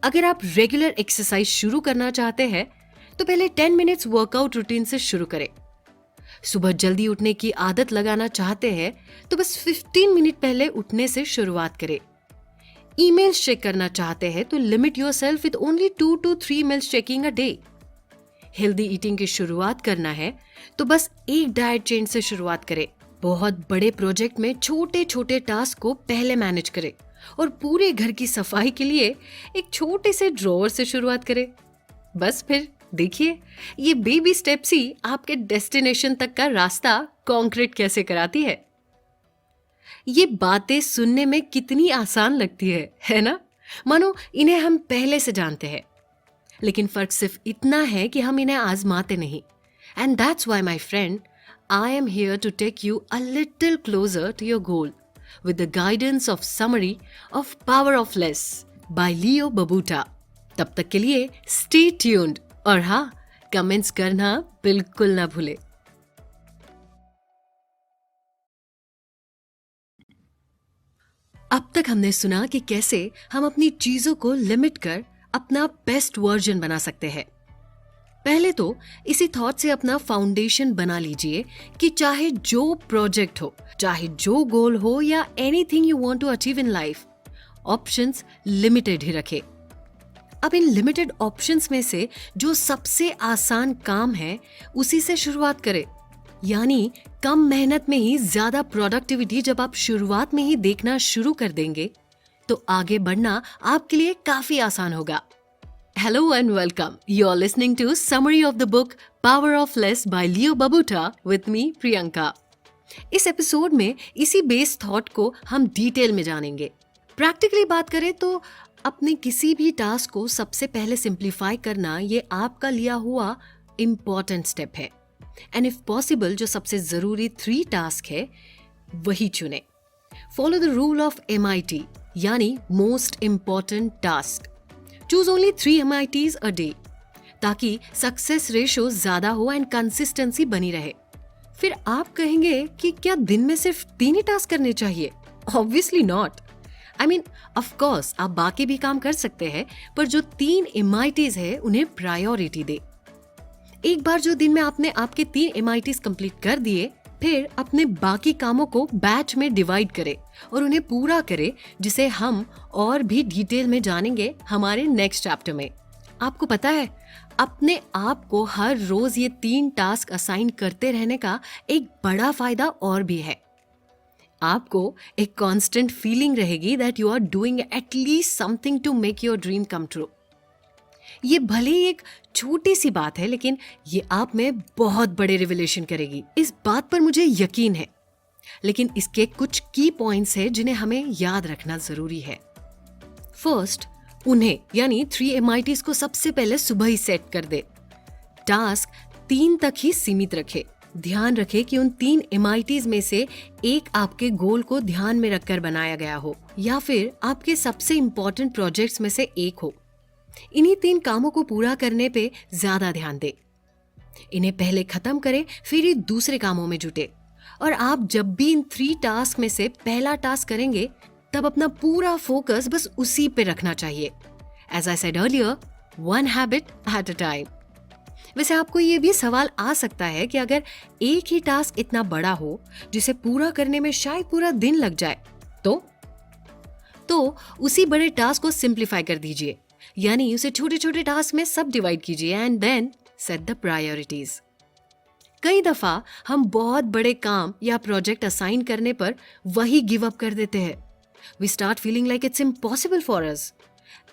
अगर आप रेगुलर एक्सरसाइज शुरू करना चाहते हैं तो पहले 10 मिनट्स वर्कआउट रूटीन से शुरू करें। सुबह जल्दी उठने की आदत लगाना चाहते हैं तो बस 15 मिनट पहले उठने से शुरुआत करें। ईमेल्स चेक करना चाहते हैं तो limit yourself with only 2 to 3 mails checking a day. Healthy eating की शुरुआत करना है तो बस एक डाइट चेंज से शुरुआत करें। बहुत बड़े प्रोजेक्ट में छोटे छोटे टास्क को पहले मैनेज करें और पूरे घर की सफाई के लिए एक छोटे से ड्रॉअर से शुरुआत करें। बस फिर देखिए, ये बेबी स्टेप्स ही आपके डेस्टिनेशन तक का रास्ता कॉन्क्रीट कैसे कराती है। ये बातें सुनने में कितनी आसान लगती है ना? मानो इन्हें हम पहले से जानते हैं, लेकिन फर्क सिर्फ इतना है कि हम इन्हें आजमाते नहीं। And that's why my friend, I am here to take you a little closer to your goal with the guidance of summary of power of less by Leo Babauta. तब तक के लिए स्टे ट्यून्ड और हाँ, comments करना बिल्कुल ना भूले। अब तक हमने सुना कि कैसे हम अपनी चीजों को लिमिट कर अपना बेस्ट वर्जन बना सकते हैं। पहले तो इसी थॉट से अपना फाउंडेशन बना लीजिए कि चाहे जो प्रोजेक्ट हो, चाहे जो गोल हो या anything you want to achieve in life, options limited ही रखें। अब इन लिमिटेड ऑप्शंस में से जो सबसे आसान काम है उसी से शुरुआत करें। यानी कम मेहनत में ही ज्यादा प्रोडक्टिविटी जब आप शुरुआत में ही देखना शुरू कर देंगे तो आगे बढ़ना आपके लिए काफी आसान होगा। Hello and welcome, you are listening to summary of the book power of less by Leo Babauta with me Priyanka. इस एपिसोड में इसी बेस थॉट को हम डिटेल में जानेंगे। प्रैक्टिकली बात करें तो अपने किसी भी टास्क को सबसे पहले सिंप्लीफाई करना ये आपका लिया हुआ इम्पॉर्टेंट स्टेप है। एंड इफ पॉसिबल जो सबसे जरूरी 3 टास्क है वही चुने। Follow the rule of MIT यानी most important task. Choose only 3 MITs a day ताकि सक्सेस रेशो ज्यादा हो एंड कंसिस्टेंसी बनी रहे। फिर आप कहेंगे कि क्या दिन में सिर्फ 3 ही टास्क करने चाहिए? Obviously not. I mean of course आप बाकी भी काम कर सकते हैं, पर जो 3 MITs है उन्हें प्रायोरिटी दे। एक बार जो दिन में आपने आपके 3 MITs कंप्लीट कर दिए, फिर अपने बाकी कामों को बैच में डिवाइड करे और उन्हें पूरा करे, जिसे हम और भी डिटेल में जानेंगे हमारे नेक्स्ट चैप्टर में। आपको पता है, अपने आप को हर रोज ये 3 टास्क असाइन करते रहने का एक बड़ा फायदा और भी है। आपको एक कांस्टेंट फीलिंग रहेगी that you are doing at least something to make your dream come true. ये भले ही एक छोटी सी बात है, लेकिन ये आप में बहुत बड़े रिविलेशन करेगी, इस बात पर मुझे यकीन है। लेकिन इसके कुछ की पॉइंट्स हैं जिन्हें हमें याद रखना जरूरी है। फर्स्ट, उन्हें यानी 3 MITs को सबसे पहले सुबह ही सेट कर दे। टास्क 3 तक ही सीमित रखे। ध्यान रखे कि उन 3 MITs में से एक आपके गोल को ध्यान में रखकर बनाया गया हो या फिर आपके सबसे इम्पोर्टेंट प्रोजेक्ट्स में से एक हो। इन्हीं 3 कामों को पूरा करने पे ज्यादा ध्यान दे। इन्हें पहले खत्म करे, फिर ही दूसरे कामों में जुटे। और आप जब भी इन 3 टास्क में से पहला टास्क करेंगे, तब अपना पूरा फोकस बस उसी पे रखना चाहिए। As I said earlier, one habit at a time. वैसे आपको ये भी सवाल आ सकता है कि अगर एक ही टास्क इतना बड़ा हो जिसे पूरा करने में शायद पूरा दिन लग जाए, तो उसी बड़े टास्क को सिंप्लीफाई कर दीजिए, यानी उसे छोटे छोटे टास्क में सब डिवाइड कीजिए and then set the priorities. कई दफा हम बहुत बड़े काम या प्रोजेक्ट असाइन करने पर वही गिव अप कर देते हैं। We start feeling like it's impossible for us.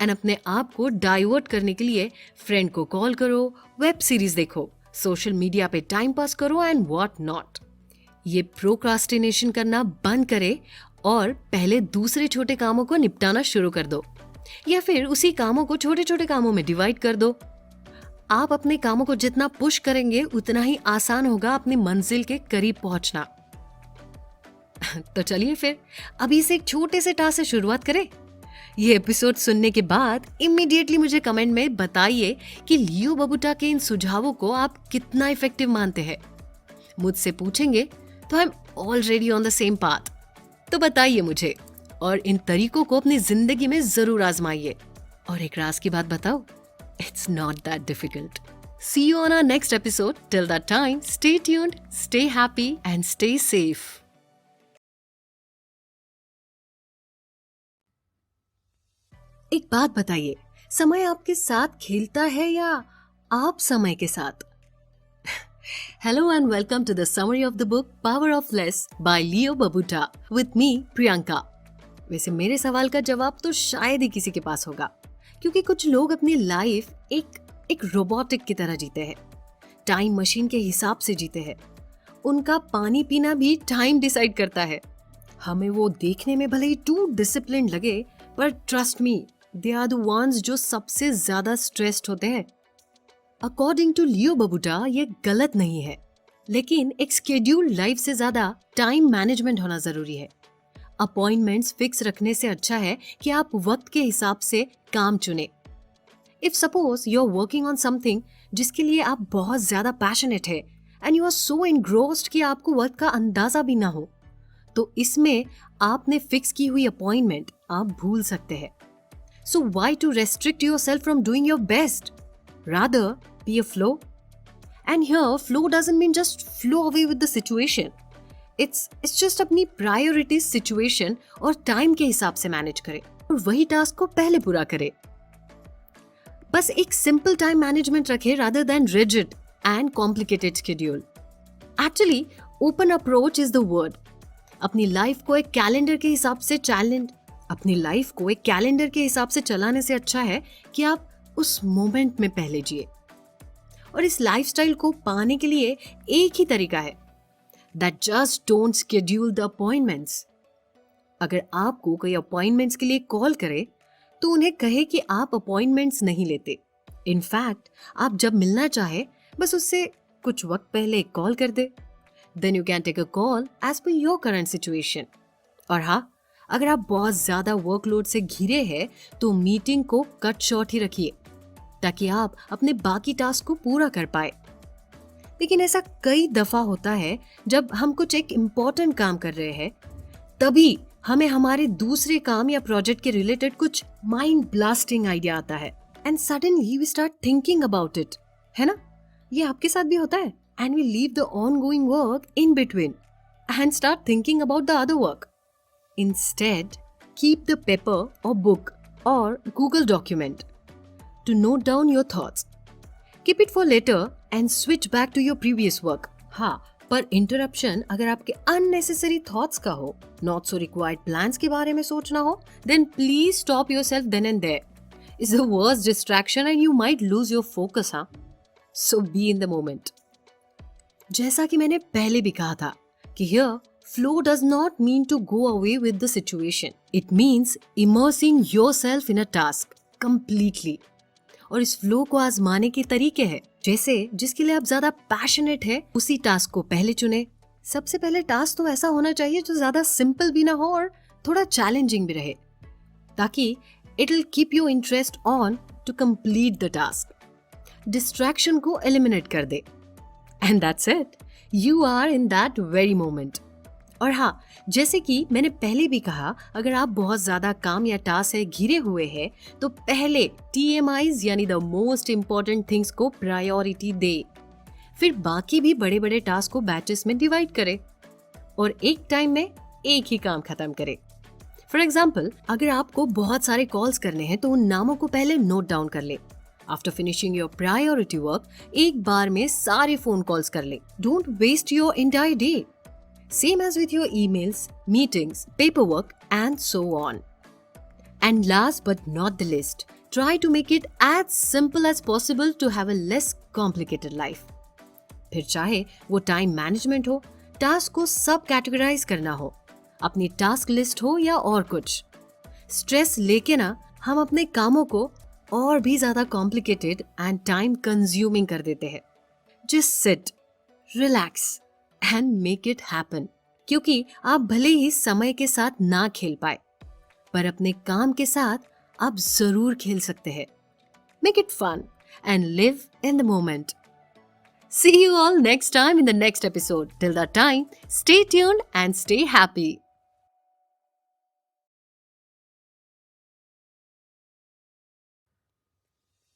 And अपने आप को डाइवर्ट करने के लिए फ्रेंड को कॉल करो, वेब सीरीज देखो, सोशल मीडिया पे टाइम पास करो एंड व्हाट नॉट। ये प्रोक्रास्टिनेशन करना बंद करे और पहले दूसरे छोटे कामों को निपटाना शुरू कर दो, या फिर उसी कामों को छोटे छोटे कामों में डिवाइड कर दो। आप अपने कामों को जितना पुश करेंगे उतना ही आसान होगा अपनी मंजिल के करीब पहुंचना। तो चलिए फिर अभी से एक छोटे से टास्क से शुरुआत करें। ये एपिसोड सुनने के बाद इमीडिएटली मुझे कमेंट में बताइए कि लियो बबूटा के इन सुझावों को आप कितना इफेक्टिव मानते हैं। मुझसे पूछेंगे तो I am already on the same path. तो बताइए मुझे, और इन तरीकों को अपनी जिंदगी में जरूर आजमाइए। और एक राज की बात बताओ, it's not that difficult. See you on our next episode. Till that time, stay tuned, stay happy and stay safe. एक बात बताइए, समय आपके साथ खेलता है या आप समय के साथ? Hello and welcome to the summary of the book Power of Less by Leo Babauta with me Priyanka. वैसे मेरे सवाल का जवाब तो शायद ही किसी के पास होगा, क्योंकि कुछ लोग अपनी लाइफ एक रोबोटिक की तरह जीते हैं, टाइम मशीन के हिसाब से जीते हैं। उनका पानी पीना भी टाइम डिसाइड करता है। हमें वो देखने में भले ही टू डिसिप्लिन लगे, पर trust me, they are the ones जो सबसे ज्यादा स्ट्रेस्ड होते हैं। अकॉर्डिंग टू लियो बबूटा ये गलत नहीं है, लेकिन एक स्केड्यूल्ड लाइफ से ज्यादा टाइम मैनेजमेंट होना जरूरी है। अपॉइंटमेंट्स फिक्स रखने से अच्छा है कि आप वक्त के हिसाब से काम चुने। If suppose you are working on something जिसके लिए आप बहुत ज्यादा पैशनेट है and you are so engrossed कि आपको वक्त का अंदाजा भी ना हो, तो इसमें आपने फिक्स की हुई अपॉइंटमेंट आप भूल सकते हैं। So why to restrict yourself from doing your best? Rather, be a flow. And here, flow doesn't mean just flow away with the situation. It's just अपनी priorities situation और time के हिसाब से manage करे और वही task को पहले पूरा करे। बस एक simple time management रखे rather than rigid and complicated schedule. Actually, open approach is the word. अपनी life को एक calendar के हिसाब से अपनी लाइफ को एक कैलेंडर के हिसाब से चलाने से अच्छा है कि आप उस मोमेंट में पहले जिए। और इस लाइफस्टाइल को पाने के लिए एक ही तरीका है, that just don't schedule the appointments. अगर आपको कोई अपॉइंटमेंट्स के लिए कॉल करे तो उन्हें कहे कि आप अपॉइंटमेंट्स नहीं लेते. इनफैक्ट आप जब मिलना चाहे बस उससे कुछ वक्त पहले एक कॉल कर दे. Then you can take a call as per your current situation. और हाँ, अगर आप बहुत ज्यादा वर्कलोड से घिरे हैं तो मीटिंग को कट शॉर्ट ही रखिए ताकि आप अपने बाकी टास्क को पूरा कर पाए. लेकिन ऐसा कई दफा होता है जब हम कुछ एक इम्पोर्टेंट काम कर रहे हैं तभी हमें हमारे दूसरे काम या प्रोजेक्ट के रिलेटेड कुछ माइंड ब्लास्टिंग आइडिया आता है and suddenly we start thinking about it. है ना? ये आपके साथ भी होता है. And we leave the ongoing work in between and start thinking about the other work. Instead, keep the paper or book or Google document to note down your thoughts. Keep it for later and switch back to your previous work. हाँ, पर interruption अगर आपके unnecessary thoughts का हो, not so required plans के बारे में सोचना हो, then please stop yourself then and there. It's the worst distraction and you might lose your focus, हाँ? So be in the moment. जैसा कि मैंने पहले भी कहा था कि here flow does not mean to go away with the situation. It means immersing yourself in a task completely. और इस फ्लो को आजमाने के तरीके हैं जैसे जिसके लिए आप ज्यादा पैशनेट है उसी टास्क को पहले चुने. सबसे पहले टास्क तो ऐसा होना चाहिए जो ज्यादा सिंपल भी ना हो और थोड़ा चैलेंजिंग भी रहे ताकि it will keep your interest on to complete the task. Distraction को एलिमिनेट कर दे and that's it. You are in that very moment. और हाँ, जैसे कि मैंने पहले भी कहा, अगर आप बहुत ज्यादा काम या टास्क से घिरे हुए हैं तो पहले TMIs यानी द मोस्ट इम्पोर्टेंट थिंग्स को प्रायोरिटी दे. फिर बाकी भी बड़े बड़े टास्क को बैचेस में डिवाइड करे और एक टाइम में एक ही काम खत्म करे. फॉर एग्जाम्पल, अगर आपको बहुत सारे कॉल्स करने हैं तो उन नामों को पहले नोट डाउन कर ले. After finishing your priority work एक बार में सारे फोन कॉल्स कर ले. Don't waste your entire day. Same as with your emails, meetings, paperwork, and so on. And last but not the least, try to make it as simple as possible to have a less complicated life. फिर चाहे वो time management हो, task को सब categorise करना हो, अपनी task list हो या और कुछ. स्ट्रेस लेके ना हम अपने कामों को और भी ज्यादा कॉम्प्लिकेटेड एंड टाइम कंज्यूमिंग कर देते हैं. Just sit, relax and make it happen. क्योंकि आप भले ही समय के साथ ना खेल पाए पर अपने काम के साथ आप जरूर खेल सकते हैं. Make it fun and live in the moment. See you all next time in the next episode. Till that time, stay tuned and stay happy.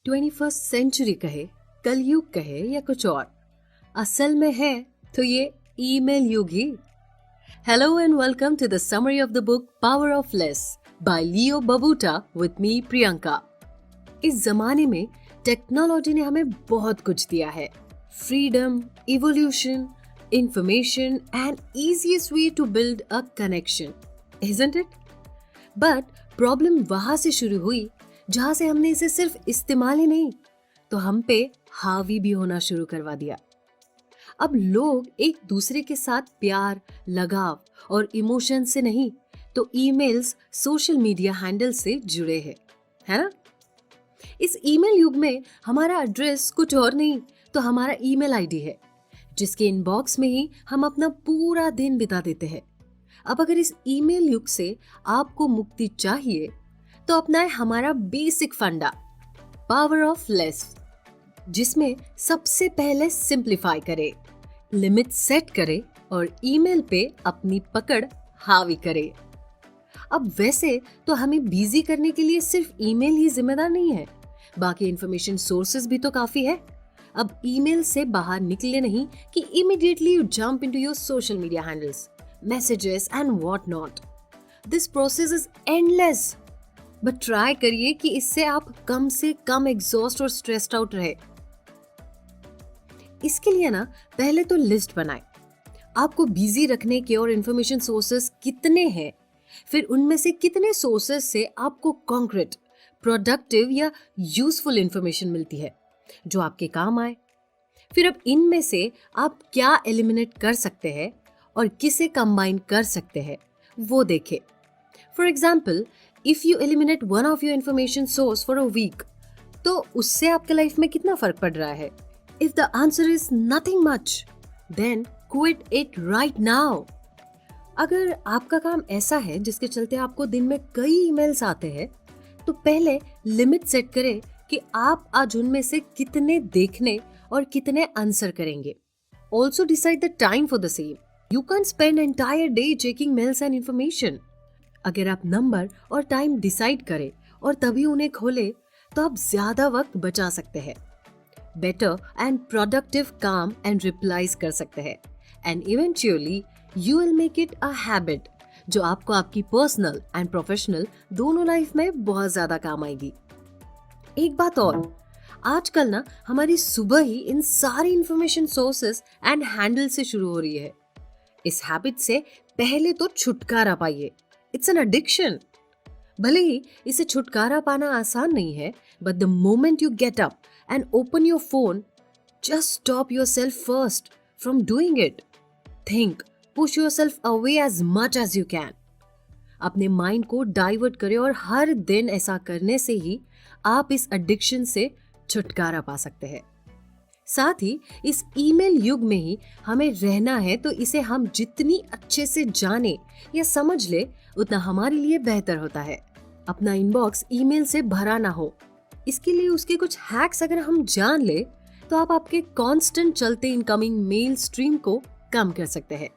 Twenty first century कहे, कलयुग कहे या कुछ और, असल में है तो ये ईमेल युग ही. Hello and welcome to the summary of the book power of less by Leo Babauta with me Priyanka. इस जमाने में टेक्नोलॉजी ने हमें बहुत कुछ दिया है. Freedom, evolution, information and easiest way to build a connection, isn't it? But problem वहां से शुरू हुई जहां से हमने इसे सिर्फ इस्तेमाल ही नहीं तो हम पे हावी भी होना शुरू करवा दिया. अब लोग एक दूसरे के साथ प्यार, लगाव और इमोशन से नहीं तो ईमेल्स, सोशल मीडिया हैंडल से जुड़े हैं, है ना? इस ईमेल युग में हमारा एड्रेस कुछ और नहीं तो हमारा ईमेल आईडी है जिसके इनबॉक्स में ही हम अपना पूरा दिन बिता देते हैं. अब अगर इस ईमेल युग से आपको मुक्ति चाहिए तो अपनाए हमारा बेसिक फंडा पावर ऑफ लेस, जिसमें सबसे पहले सिंप्लीफाई करे, लिमिट सेट करे और ईमेल पे अपनी पकड़ हावी करे. अब वैसे तो हमें बिजी करने के लिए सिर्फ ईमेल ही जिम्मेदार नहीं है, बाकी इंफॉर्मेशन सोर्सेज भी तो काफी है. अब ईमेल से बाहर निकले नहीं कि immediately you jump into your social media handles, messages and what not. This process is endless, but try करिए कि इससे आप कम से कम एग्जॉस्ट और स्ट्रेस्ड आउट रहे. इसके लिए ना पहले तो लिस्ट बनाए, आपको बिजी रखने के और इंफॉर्मेशन सोर्सेस कितने हैं, फिर उनमें से कितने सोर्सेस से आपको कॉन्क्रीट, प्रोडक्टिव या यूजफुल इंफॉर्मेशन मिलती है जो आपके काम आए. फिर अब इनमें से आप क्या एलिमिनेट कर सकते हैं और किसे कंबाइन कर सकते हैं वो देखें। For example, if you eliminate one of your information source for a week, तो उससे आपके लाइफ में कितना फर्क पड़ रहा है? If the answer is nothing much, then quit it right now. अगर आपका काम ऐसा है जिसके चलते आपको दिन में कई ईमेल्स आते हैं, तो पहले लिमिट सेट करें कि आप आज उनमें से कितने देखने और कितने आंसर करेंगे। Also decide the time for the same. You can spend entire day checking mails and information. अगर आप नंबर और टाइम डिसाइड करें और तभी उन्हें खोले, तो आप ज्यादा वक्त बचा सकते हैं, बेटर एंड प्रोडक्टिव काम एंड रिप्लाईज कर सकते हैं, and eventually you will make it a habit जो आपको आपकी पर्सनल एंड प्रोफेशनल दोनों लाइफ में बहुत ज्यादा काम आएगी। एक बात और, आजकल ना हमारी सुबह ही इन सारी इंफॉर्मेशन सोर्सेस एंड हैंडल से शुरू हो रही है। इस हैबिट से पहले तो छुटकारा पाइए। It's an addiction. भले ही इसे छुटकारा पाना आसान नहीं है, but the moment you get up and open your phone, just stop yourself first from doing it. Think, push yourself away as much as you can. अपने माइंड को डाइवर्ट करें और हर दिन ऐसा करने से ही आप इस एडिक्शन से छुटकारा पा सकते हैं। साथ ही इस ईमेल युग में ही हमें रहना है, तो इसे हम जितनी अच्छे से जाने या समझ ले उतना हमारे लिए बेहतर होता है। अपना इनबॉक्स ईमेल से भरा ना हो, इसके लिए उसके कुछ हैक्स अगर हम जान ले, तो आप आपके कांस्टेंट चलते इनकमिंग मेल स्ट्रीम को कम कर सकते हैं।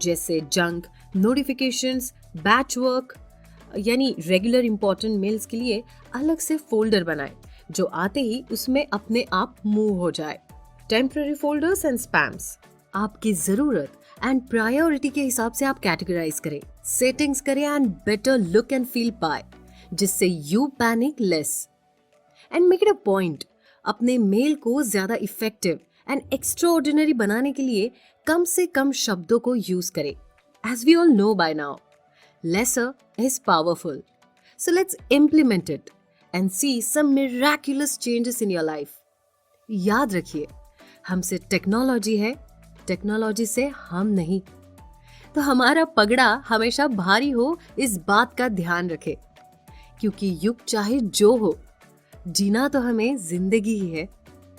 जैसे जंक, नोटिफिकेशंस, बैच वर्क, यानी रेगुलर इंपॉर्टेंट मेल्स के लिए अलग से फोल्डर बनाएं जो आते ही उसमें अपने आप मूव हो जाए। टेम्पररी फोल्डर्स एंड स्पैम्स आपकी जरूरत एंड प्रायोरिटी के हिसाब से आप कैटेगराइज करें, सेटिंग्स करें and better look and feel पाए, जिससे you panic less. And make it a point, अपने मेल को ज्यादा इफेक्टिव एंड एक्स्ट्राऑर्डिनरी बनाने के लिए कम से कम शब्दों को यूज करें। As we all know by now, lesser is powerful. So let's implement it and see some miraculous changes in your life. याद रखिए, हमसे टेक्नोलॉजी है, टेक्नोलॉजी से हम नहीं। तो हमारा पगड़ा हमेशा भारी हो, इस बात का ध्यान रखें, क्योंकि युग चाहे जो हो, जीना तो हमें जिंदगी ही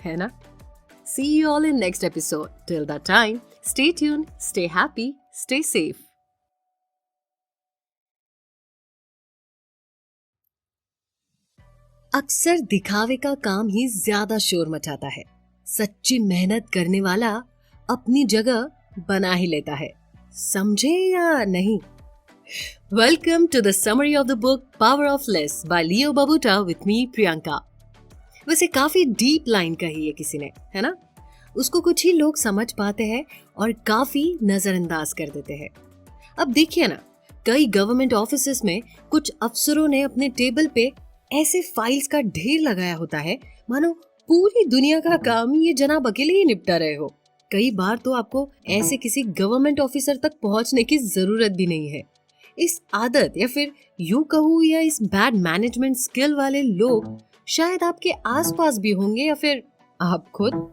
है ना? See you all in next episode. Till that time, stay tuned, stay happy, stay safe. अक्सर दिखावे का काम ही ज्यादा शोर मचाता है। सच्ची मेहनत करने वाला अपनी जगह बना ही लेता है, समझे या नहीं? Welcome to the summary of the book power of less by Leo Babauta with me Priyanka. वैसे काफी डीप लाइन कही है किसी ने, है ना? उसको कुछ ही लोग समझ पाते हैं और काफी नजरअंदाज कर देते हैं। अब देखिए ना, कई गवर्नमेंट ऑफिसेस में कुछ अफसरों ने अपने टेबल पे ऐसे फाइल्स का ढेर लगाया होता है मानो पूरी दुनिया का काम ये जनाब अकेले ही निपटा रहे हो। कई बार तो आपको ऐसे किसी गवर्नमेंट ऑफिसर तक पहुंचने की जरूरत भी नहीं है। इस आदत या फिर यूं कहूं या इस बैड मैनेजमेंट स्किल वाले लोग शायद आपके आसपास भी होंगे या फिर आप खुद,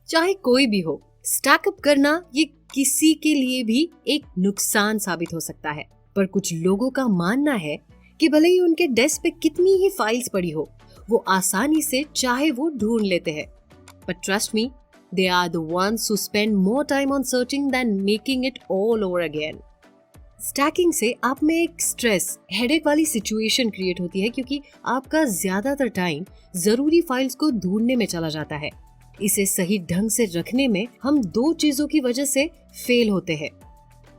चाहे कोई भी हो। स्टैकअप करना ये किसी के लिए भी एक नुकसान साबित हो सकता है, पर कुछ लोगों का मानना है कि भले ही उनके डेस्क पे कितनी ही फाइल्स पड़ी हो, वो आसानी से चाहे वो ढूंढ लेते हैं। But trust me, they are the ones who spend more time on searching than making it all over again. Stacking से आप में एक स्ट्रेस, हेडेक वाली सिचुएशन क्रिएट होती है, क्योंकि आपका ज्यादातर टाइम जरूरी फाइल्स को ढूंढने में चला जाता है। इसे सही ढंग से रखने में हम दो चीजों की वजह से फेल होते हैं: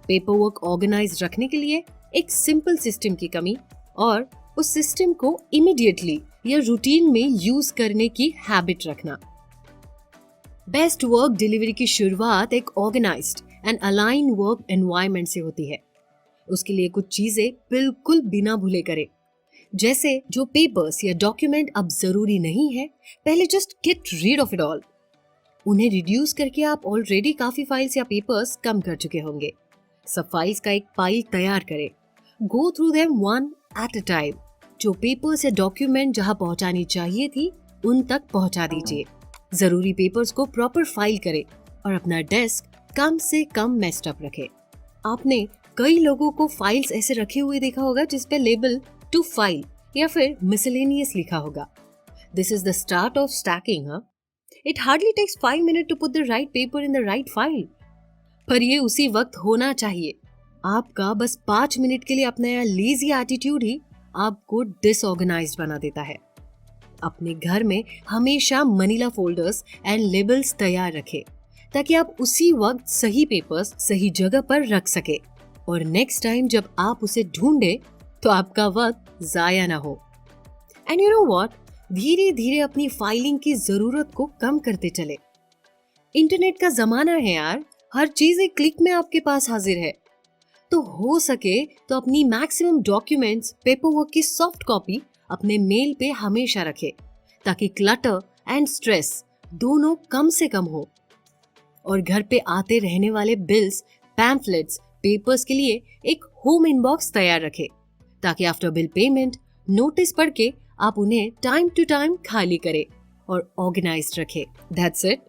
पेपर वर्क ऑर्गेनाइज रखने के लिए एक सिंपल सिस्टम की कमी, और उस सिस्टम को इमीडिएटली या रूटीन में यूज करने की हैबिट रखना। बेस्ट वर्क डिलीवरी की शुरुआत एक organized and align work environment से होती है। उसके लिए कुछ चीजें बिल्कुल बिना भूले करें, जैसे जो पेपर्स या डॉक्यूमेंट अब जरूरी नहीं है, पहले just get rid of it all. उन्हें रिड्यूस करके आप ऑलरेडी काफी फाइल्स या पेपर्स कम कर चुके होंगे। सब फाइल्स का एक फाइल तैयार करें, go through them one at a time. जो पेपर्स या डॉक्यूमेंट जहां पहुंचानी चाहिए थी उन तक पहुंचा दीजिए। जरूरी पेपर्स को प्रॉपर फाइल करें और अपना डेस्क कम से कम मेस्ड अप रखें। आपने कई लोगों को फाइल्स ऐसे रखे हुए देखा होगा जिस पे लेबल टू फाइल या फिर मिसलेनियस लिखा होगा. This is the start of stacking, huh? It hardly takes 5 minutes to put the right paper in the right file. पर ये उसी वक्त होना चाहिए. आपका बस 5 मिनट के लिए अपना यह लेजी एटीट्यूड ही आपको डिसऑर्गेनाइज्ड बना देता है. अपने घर में हमेशा मनीला फोल्डर्स एंड लेबल्स तैयार रखें ताकि आप उसी वक्त सही पेपर्स सही जगह पर रख सके और नेक्स्ट टाइम जब आप उसे ढूंढे तो आपका वक्त जाया ना हो. एंड यू नो व्हाट, धीरे धीरे अपनी फाइलिंग की जरूरत को कम करते चले. इंटरनेट का जमाना है यार, हर चीज एक क्लिक में आपके पास हाजिर है. तो हो सके तो अपनी मैक्सिमम डॉक्यूमेंट्स पेपर वर्क की सॉफ्ट कॉपी अपने मेल पे हमेशा रखे ताकि क्लटर एंड स्ट्रेस दोनों कम से कम हो. और घर पे आते रहने वाले बिल्स, पैम्फलेट्स, पेपर्स के लिए एक होम इनबॉक्स तैयार रखे ताकि आफ्टर बिल पेमेंट नोटिस पढ़ के आप उन्हें टाइम टू टाइम खाली करें और ऑर्गेनाइज्ड रखें. That's it.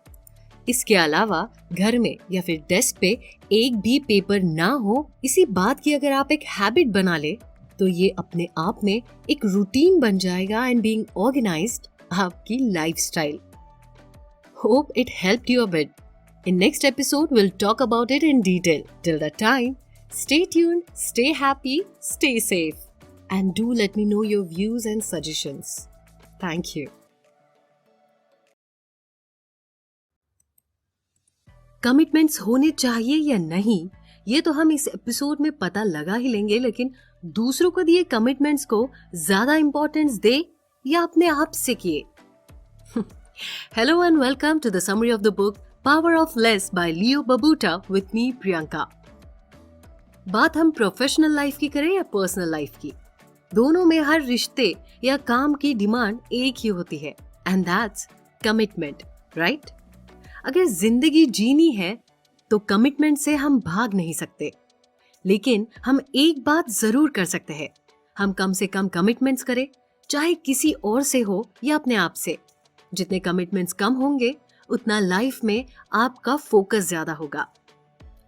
इसके अलावा घर में या फिर डेस्क पे एक भी पेपर ना हो, इसी बात की अगर आप एक हैबिट बना ले तो ये अपने आप में एक रूटीन बन जाएगा एंड बीइंग ऑर्गेनाइज्ड आपकी lifestyle. Hope it helped you a bit. In next episode, we'll talk about it in detail. Till that time, stay tuned, stay happy, stay safe. And do let me know your views and suggestions. Thank you. Commitments होने चाहिए या नहीं, ये तो हम इस episode में पता लगा ही लेंगे, लेकिन दूसरों को दिए कमिटमेंट्स को ज्यादा इंपॉर्टेंस दे या अपने आप से किए. Hello and welcome to the summary of the book Power of Less by Leo Babauta with me Priyanka. बात हम प्रोफेशनल लाइफ की करें या पर्सनल लाइफ की, दोनों में हर रिश्ते या काम की डिमांड एक ही होती है एंड दैट्स कमिटमेंट, राइट? अगर जिंदगी जीनी है तो कमिटमेंट से हम भाग नहीं सकते, लेकिन हम एक बात जरूर कर सकते हैं, हम कम से कम कमिटमेंट्स करें, चाहे किसी और से हो या अपने आप से. जितने कमिटमेंट्स कम होंगे उतना लाइफ में आपका फोकस ज्यादा होगा.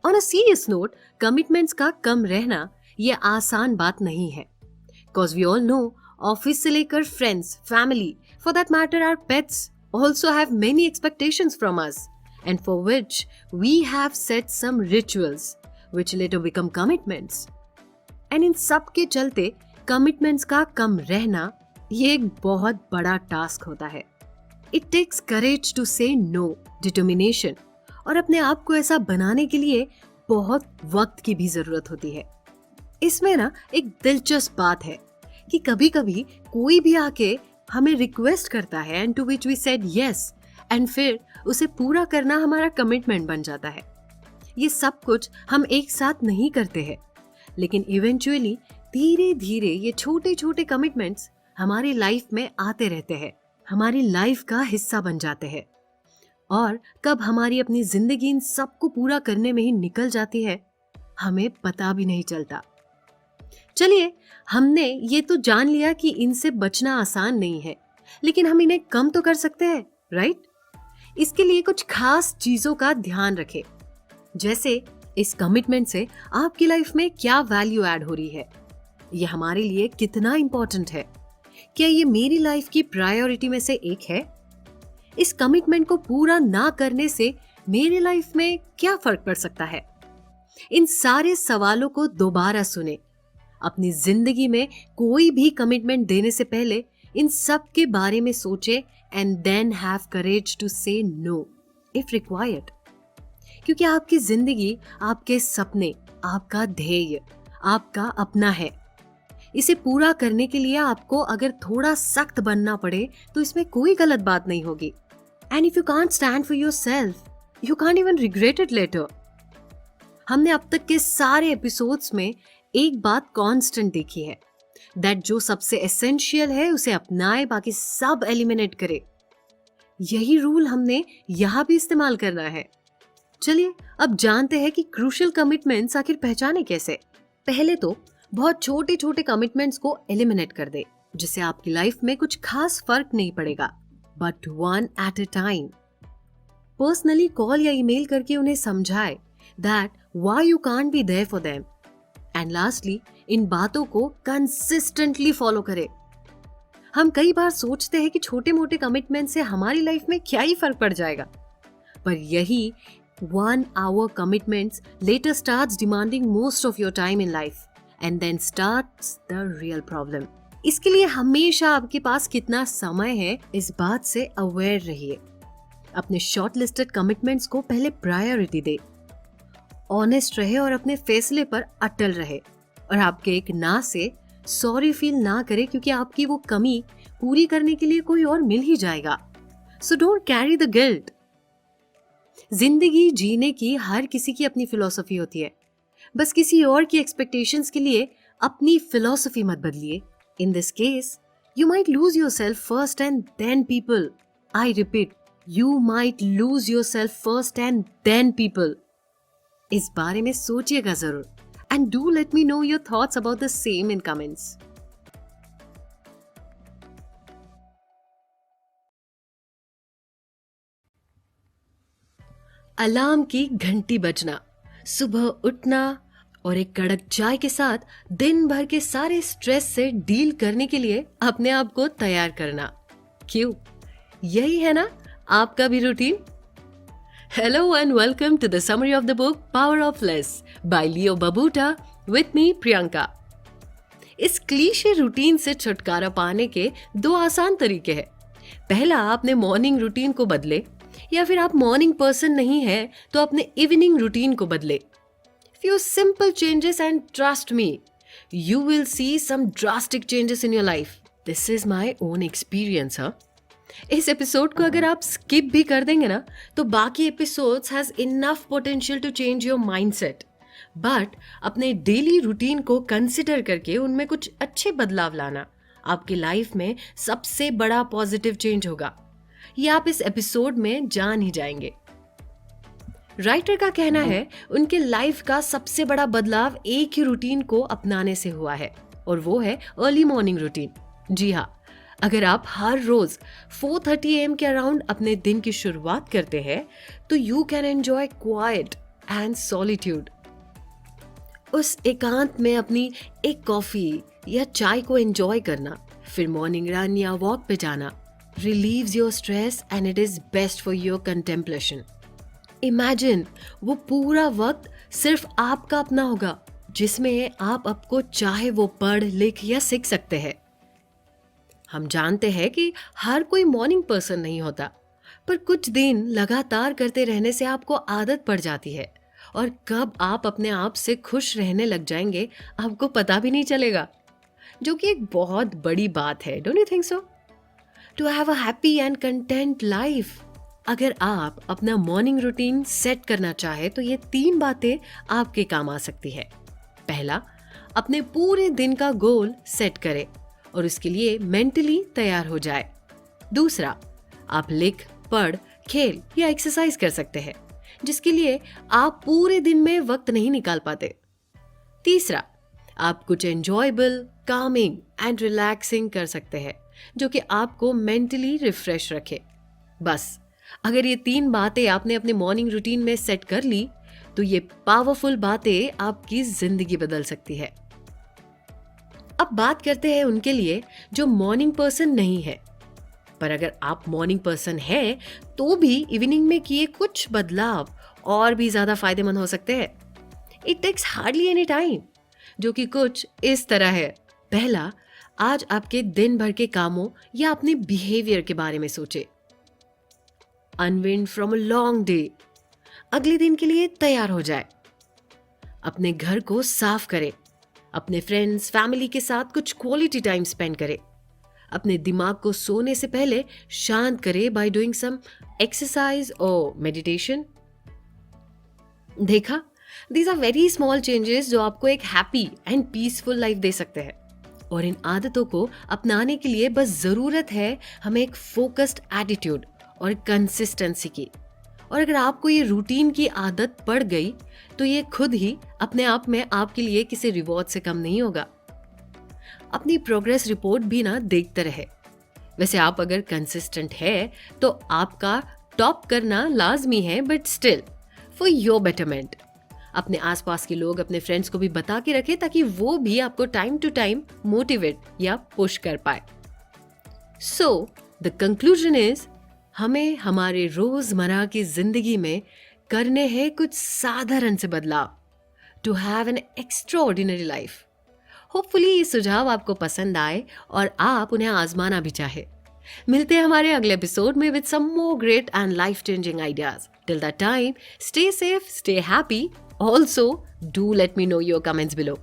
On a serious note, commitments का कम रहना ये आसान बात नहीं है. Cause we all know, office से लेकर friends, family, for that matter our pets also have many expectations from us and for which we have set some rituals which later become commitments. And इन सब के चलते commitments का कम रहना ये एक बहुत बड़ा टास्क होता है. It takes courage to say no, determination, और अपने आप को ऐसा बनाने के लिए बहुत वक्त की भी जरूरत होती है. इसमें ना एक दिलचस्प बात है कि कभी कभी कोई भी आके हमें रिक्वेस्ट करता है and to which we said yes and फिर उसे पूरा करना हमारा कमिटमेंट बन जाता है. ये सब कुछ हम एक साथ नहीं करते हैं, लेकिन इवेंचुअली धीरे धीरे ये छोटे छोटे कमिटमेंट्स हमारी लाइफ में आते रहते हैं, हमारी लाइफ का हिस्सा बन जाते हैं. और कब हमारी अपनी जिंदगी इन सबको पूरा करने में ही निकल जाती है हमें पता भी नहीं चलता. चलिए, हमने ये तो जान लिया कि इनसे बचना आसान नहीं है, लेकिन हम इन्हें कम तो कर सकते हैं, राइट? इसके लिए कुछ खास चीजों का ध्यान रखें, जैसे इस कमिटमेंट से आपकी लाइफ में क्या वैल्यू ऐड हो रही है, ये हमारे लिए कितना इंपॉर्टेंट है, क्या ये मेरी लाइफ की प्रायोरिटी में से एक है, इस कमिटमेंट को पूरा ना करने से मेरी लाइफ में क्या फर्क पड़ सकता है. इन सारे सवालों को दोबारा सुने. अपनी जिंदगी में कोई भी कमिटमेंट देने से पहले इन सब के बारे में सोचे and then have courage to say no if required. क्योंकि आपकी जिंदगी, आपके सपने, आपका ध्येय, आपका अपना है. इसे पूरा करने के लिए आपको अगर थोड़ा सख्त बनना पड़े तो इसमें कोई गलत बात नहीं होगी. And if you can't stand for yourself, you can't even regret it later. हमने अब तक के सारे एपिसोड्स में एक बात कांस्टेंट देखी है, दैट जो सबसे एसेंशियल है उसे अपनाए, बाकी सब एलिमिनेट करे. यही रूल हमने यहाँ भी इस्तेमाल करना है. चलिए अब जानते हैं कि क्रूशियल कमिटमेंट्स आखिर पहचाने कैसे. पहले तो बहुत छोटे छोटे कमिटमेंट्स को एलिमिनेट कर दे, जिससे आपकी लाइफ में कुछ खास फर्क नहीं पड़ेगा, but one at a time. Personally call या ईमेल करके उन्हें समझाए that why you can't be there for them. And lastly, इन बातों को कंसिस्टेंटली फॉलो करें. हम कई बार सोचते हैं कि छोटे मोटे कमिटमेंट से हमारी लाइफ में क्या ही फर्क पड़ जाएगा, पर यही 1 hour commitments later starts demanding most of your time in life and then starts the real problem. इसके लिए हमेशा आपके पास कितना समय है इस बात से अवेयर रहिए. अपने शॉर्ट लिस्टेड कमिटमेंट्स को पहले प्रायोरिटी दे, ऑनेस्ट रहे और अपने फैसले पर अटल रहे, और आपके एक ना से सॉरी फील ना करे क्योंकि आपकी वो कमी पूरी करने के लिए कोई और मिल ही जाएगा. So don't carry the guilt. जिंदगी जीने की हर किसी की अपनी फिलॉसफी होती है, बस किसी और की एक्सपेक्टेशंस के लिए अपनी फिलॉसफी मत बदलिए. In this case you might lose yourself first and then people. I repeat, you might lose yourself first and then people. इस बारे में सोचिएगा जरूर, and do let me know your thoughts about the same in comments. Alarm की घंटी बजना, सुबह उठना और एक कड़क चाय के साथ दिन भर के सारे स्ट्रेस से डील करने के लिए अपने आप को तैयार करना. क्यों? यही है ना आपका भी routine. Hello and welcome to the summary of the book Power of Less by Leo Babauta with me Priyanka. इस क्लीशे रूटीन से छुटकारा पाने के 2 आसान तरीके हैं. पहला, अपने मॉर्निंग रूटीन को बदले, या फिर आप मॉर्निंग पर्सन नहीं है तो अपने इवनिंग रूटीन को बदले. Few simple changes and trust me, you will see some drastic changes in your life. This is my own experience, huh? इस एपिसोड को अगर आप स्किप भी कर देंगे ना तो बाकी episodes has enough potential to change your mindset. But अपने डेली रूटीन को कंसिडर करके उनमें कुछ अच्छे बदलाव लाना आपकी लाइफ में सबसे बड़ा पॉजिटिव चेंज होगा. ये आप इस एपिसोड में जान ही जाएंगे. राइटर का कहना है उनके लाइफ का सबसे बड़ा बदलाव एक ही रूटीन को अपनाने से हुआ है, और वो है अर्ली मॉर्निंग रूटीन. जी हाँ, अगर आप हर रोज 4:30 AM के अराउंड अपने दिन की शुरुआत करते हैं तो you can enjoy quiet and solitude. उस एकांत में अपनी एक कॉफी या चाय को एंजॉय करना, फिर मॉर्निंग रन या वॉक पे जाना relieves your stress and it is best for your contemplation. Imagine वो पूरा वक्त सिर्फ आपका अपना होगा जिसमें आप आपको चाहे वो पढ़, लिख या सीख सकते हैं. हम जानते हैं कि हर कोई मॉर्निंग पर्सन नहीं होता, पर कुछ दिन लगातार करते रहने से आपको आदत पड़ जाती है, और कब आप अपने आप से खुश रहने लग जाएंगे आपको पता भी नहीं चलेगा, जो कि एक बहुत बड़ी बात है. Don't you think so? To have a happy and content life, अगर आप अपना मॉर्निंग रूटीन सेट करना चाहे तो ये 3 बातें आपके काम आ सकती है. पहला, अपने पूरे दिन का गोल सेट करें और उसके लिए मेंटली तैयार हो जाए. दूसरा, आप लिख, पढ़, खेल या एक्सरसाइज कर सकते हैं जिसके लिए आप पूरे दिन में वक्त नहीं निकाल पाते. तीसरा, आप कुछ एंजॉयबल, कामिंग एंड रिलैक्सिंग कर सकते हैं जो कि आपको मेंटली रिफ्रेश रखे. बस अगर ये 3 बातें आपने अपने मॉर्निंग रूटीन में सेट कर ली तो ये पावरफुल बातें आपकी जिंदगी बदल सकती है. अब बात करते हैं उनके लिए जो मॉर्निंग पर्सन नहीं है, पर अगर आप मॉर्निंग पर्सन है तो भी इवनिंग में किए कुछ बदलाव और भी ज्यादा फायदेमंद हो सकते हैं. It takes hardly any time, जो कि कुछ इस तरह है. पहला, आज आपके दिन भर के कामों या अपने बिहेवियर के बारे में सोचे. Unwind from a long day, अगले दिन के लिए तैयार हो जाए. अपने घर को साफ करें, अपने फ्रेंड्स, फैमिली के साथ कुछ क्वालिटी टाइम स्पेंड करें. अपने दिमाग को सोने से पहले शांत करें बाय डूइंग सम एक्सरसाइज और मेडिटेशन. देखा, these are very small changes जो आपको एक हैप्पी एंड पीसफुल लाइफ दे सकते हैं. और इन आदतों को अपनाने के लिए बस जरूरत है हमें एक फोकस्ड एटीट्यूड और कंसिस्टेंसी की. और अगर आपको ये रूटीन की आदत पड़ गई तो ये खुद ही अपने आप में आपके लिए किसी रिवॉर्ड से कम नहीं होगा. अपनी प्रोग्रेस रिपोर्ट भी ना देखते रहे. वैसे आप अगर कंसिस्टेंट है तो आपका टॉप करना लाजमी है, but still for your betterment अपने आसपास के लोग, अपने फ्रेंड्स को भी बता के रखें ताकि वो भी आपको टाइम टू टाइम मोटिवेट या पुश कर पाए। सो द कंक्लूजन इज, हमें हमारे रोजमर्रा की जिंदगी में करने हैं कुछ साधारण से बदलाव to have an extraordinary life. Hopefully ये सुझाव आपको पसंद आए और आप उन्हें आजमाना भी चाहे। मिलते हैं हमारे अगले एपिसोड में with some more great and life changing ideas. Till that time, stay safe, stay happy. Also, do let me know your comments below.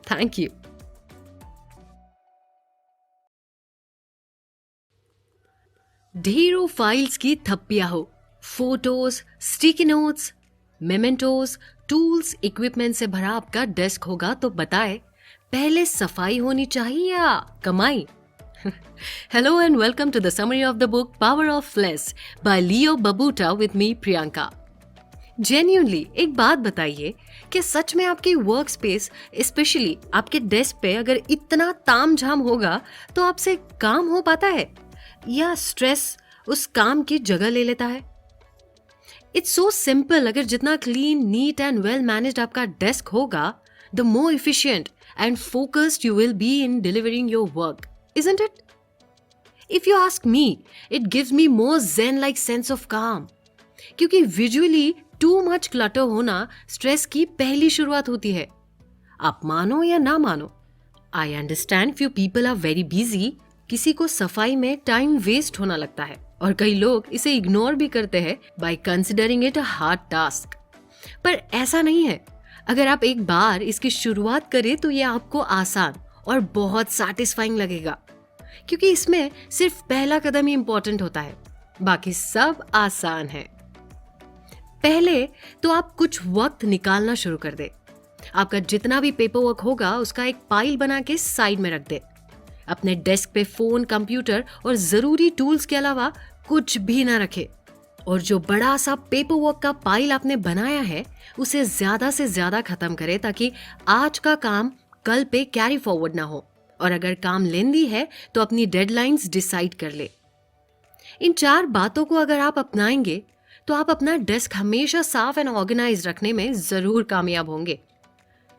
Thank you. ढेरों फाइल्स की थप्पियां हो, photos, sticky notes, mementos, tools, equipment से भरा आपका desk होगा तो बताए, पहले सफाई होनी चाहिए या कमाई? Hello and welcome to the summary of the book Power of Less by Leo Babauta with me, Priyanka. Genuinely एक बात बताइए कि सच में आपकी वर्क स्पेस, स्पेशली आपके डेस्क पे अगर इतना तामझाम होगा तो आपसे काम हो पाता है या स्ट्रेस उस काम की जगह ले लेता है? It's so simple. अगर जितना clean, neat and well managed आपका डेस्क होगा, the more efficient and focused you will be in delivering your work, isn't it? If you ask me, it gives me more zen like sense of काम, क्योंकि visually too much clutter होना stress की पहली शुरुआत होती है. आप मानो या ना मानो, I understand few people are very busy. किसी को सफाई में टाइम वेस्ट होना लगता है और कई लोग इसे इग्नोर भी करते हैं by considering it a hard task. पर ऐसा नहीं है. अगर आप एक बार इसकी शुरुआत करें तो ये आपको आसान और बहुत सैटिस्फाइंग लगेगा, क्योंकि इसमें सिर्फ पहला कदम ही इंपॉर्टेंट होता है, बाकी सब आसान है. पहले तो आप कुछ वक्त निकालना शुरू कर दे. आपका जितना भी पेपर वर्क होगा उसका एक पाइल बना के साइड में रख दे. अपने डेस्क पे फोन, कंप्यूटर और जरूरी टूल्स के अलावा कुछ भी ना रखे. और जो बड़ा सा पेपर वर्क का पाइल आपने बनाया है उसे ज्यादा से ज्यादा खत्म करे ताकि आज का काम कल पे कैरी फॉरवर्ड ना हो. और अगर काम लेंदी है तो अपनी डेडलाइंस डिसाइड कर ले. इन 4 बातों को अगर आप अपनाएंगे तो आप अपना डेस्क हमेशा साफ एंड ऑर्गेनाइज रखने में जरूर कामयाब होंगे.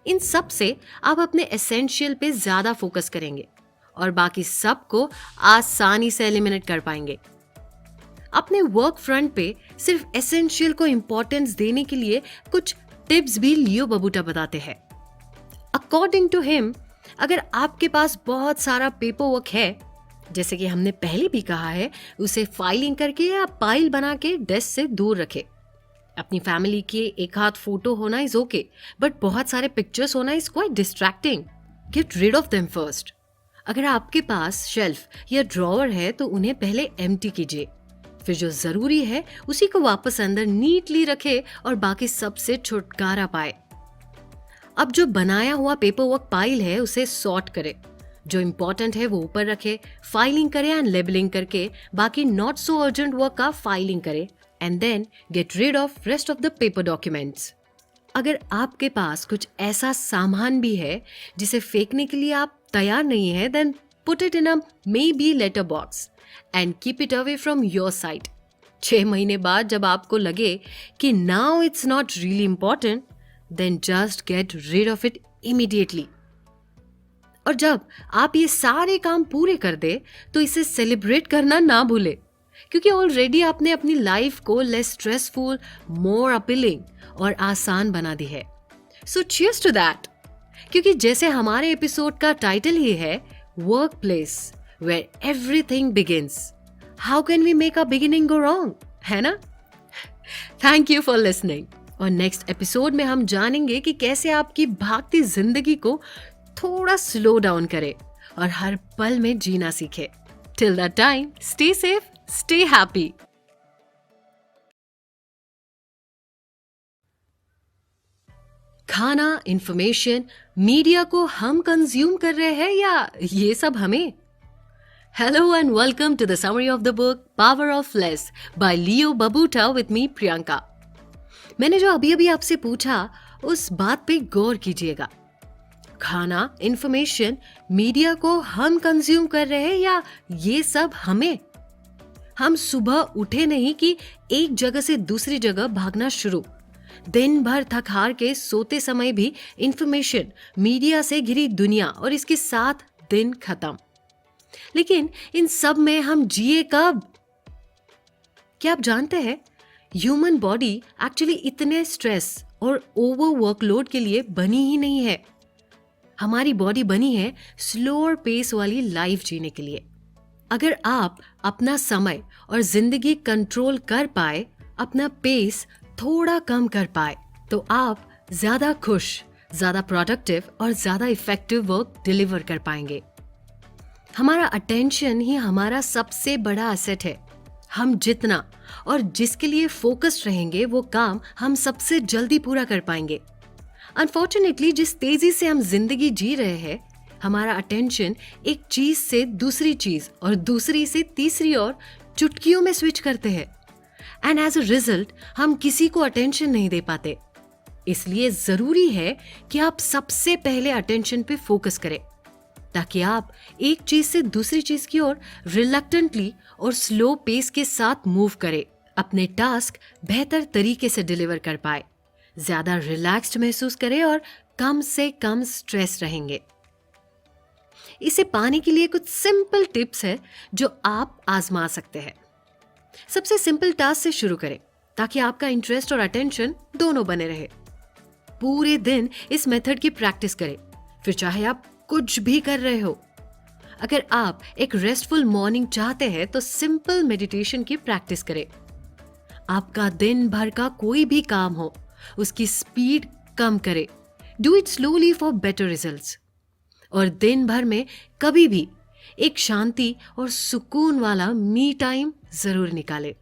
इन सब से आप अपने एसेंशियल पे ज्यादा फोकस करेंगे और बाकी सब को आसानी से एलिमिनेट कर पाएंगे. अपने वर्क फ्रंट पे सिर्फ एसेंशियल को इंपॉर्टेंस देने के लिए कुछ टिप्स भी लियो बबूटा बताते हैं. अकॉर्डिंग टू हिम, अगर आपके पास बहुत सारा पेपर वर्क है, जैसे कि हमने पहले भी कहा है, उसे फाइलिंग करके या पाइल बना के डेस्क से दूर रखे. अपनी फैमिली के एक हाथ फोटो होना इज ओके, बट बहुत सारे पिक्चर्स होना is quite distracting. Get rid of them first. अगर आपके पास शेल्फ या ड्रॉवर है तो उन्हें पहले एम्प्टी कीजिए. फिर जो जरूरी है उसी को वापस अंदर नीटली रखे और बाकी सबसे छुटकारा पाए. अब जो बनाया हुआ पेपर वर्क पाइल है उसे सॉर्ट करे. जो इंपॉर्टेंट है वो ऊपर रखे, फाइलिंग करे एंड लेबलिंग करके बाकी नॉट सो अर्जेंट वर्क का फाइलिंग करे and then get rid of rest of the paper documents. अगर आपके पास कुछ ऐसा सामान भी है जिसे फेंकने के लिए आप तैयार नहीं है, then put it in a maybe later box and keep it away from your sight. 6 महीने बाद जब आपको लगे कि now it's not really important, then just get rid of it immediately. और जब आप ये सारे काम पूरे कर दे तो इसे सेलिब्रेट करना ना भूले, क्योंकि ऑलरेडी आपने अपनी लाइफ को लेस स्ट्रेसफुल, मोर अपीलिंग और आसान बना दी है. So cheers to that. क्योंकि जैसे हमारे एपिसोड का टाइटल ही है work place where everything begins, how can we make a beginning go wrong, है ना? Thank you for listening. और नेक्स्ट एपिसोड में हम जानेंगे कि कैसे आपकी भागती जिंदगी को थोड़ा स्लो डाउन करे और हर पल में जीना सीखे. Till that time, stay safe, stay happy. खाना, इंफॉर्मेशन, मीडिया को हम कंज्यूम कर रहे हैं या ये सब हमें? Hello and welcome to the summary of the book power of less by Leo Babauta with me, Priyanka. मैंने जो अभी अभी आपसे पूछा उस बात पे गौर कीजिएगा. खाना, इंफॉर्मेशन, मीडिया को हम कंज्यूम कर रहे हैं या ये सब हमें? हम सुबह उठे नहीं कि एक जगह से दूसरी जगह भागना शुरू. दिन भर थक हार के सोते समय भी इंफॉर्मेशन, मीडिया से घिरी दुनिया और इसके साथ दिन खत्म। लेकिन इन सब में हम जिए कब? क्या आप जानते हैं, ह्यूमन बॉडी एक्चुअली इतने स्ट्रेस और ओवर वर्कलोड के लिए बनी ही नहीं है। हमारी बॉडी बनी है स्लोअर पेस वाली लाइफ जीने के लिए। अगर आप अपना समय और जिंदगी कंट्रोल कर पाए, अपना पेस थोड़ा कम कर पाए, तो आप ज्यादा खुश, ज्यादा प्रोडक्टिव और ज्यादा इफेक्टिव वर्क डिलीवर कर पाएंगे। हमारा अटेंशन ही हमारा सबसे बड़ा एसेट है। हम जितना और जिसके लिए फोकस्ड रहेंगे, वो काम हम सबसे जल्दी पूरा कर पाएंगे। अनफॉर्चुनेटली जिस तेजी से हम जिंदगी जी रहे हैं, हमारा अटेंशन एक चीज से दूसरी चीज और दूसरी से तीसरी और चुटकियों में स्विच करते हैं। एंड एज अ रिजल्ट हम किसी को अटेंशन नहीं दे पाते। इसलिए जरूरी है कि आप सबसे पहले अटेंशन पे फोकस करें, ताकि आप एक चीज से दूसरी चीज की ओर रिलक्टेंटली और स्लो पेस के साथ मूव करें, अपने टास्क बेहतर तरीके से डिलीवर कर पाए, ज्यादा रिलैक्स्ड महसूस करें और कम से कम स्ट्रेस रहेंगे। इसे पाने के लिए कुछ सिंपल टिप्स है जो आप आजमा सकते हैं। सबसे सिंपल टास्क से शुरू करें, ताकि आपका इंटरेस्ट और अटेंशन दोनों बने रहे। पूरे दिन इस मेथड की प्रैक्टिस करें, फिर चाहे आप कुछ भी कर रहे हो। अगर आप एक रेस्टफुल मॉर्निंग चाहते हैं तो सिंपल मेडिटेशन की प्रैक्टिस करें। आपका दिन भर का कोई भी काम हो, उसकी स्पीड कम करें। Do it slowly for better results. और दिन भर में कभी भी एक शांति और सुकून वाला मी टाइम जरूर निकालें।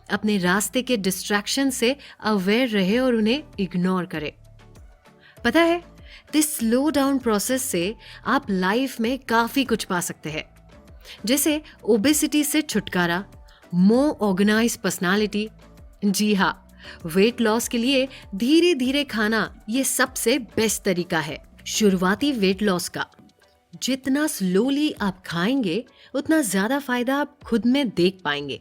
अपने रास्ते के डिस्ट्रैक्शन से अवेयर रहे और उन्हें इग्नोर करें। पता है, दिस स्लो डाउन प्रोसेस से आप लाइफ में काफी कुछ पा सकते हैं, जैसे ओबेसिटी से छुटकारा, मोर ऑर्गेनाइज पर्सनालिटी। जी हाँ, वेट लॉस के लिए धीरे धीरे खाना ये सबसे बेस्ट तरीका है शुरुआती वेट लॉस का। जितना स्लोली आप खाएंगे, उतना ज्यादा फायदा आप खुद में देख पाएंगे।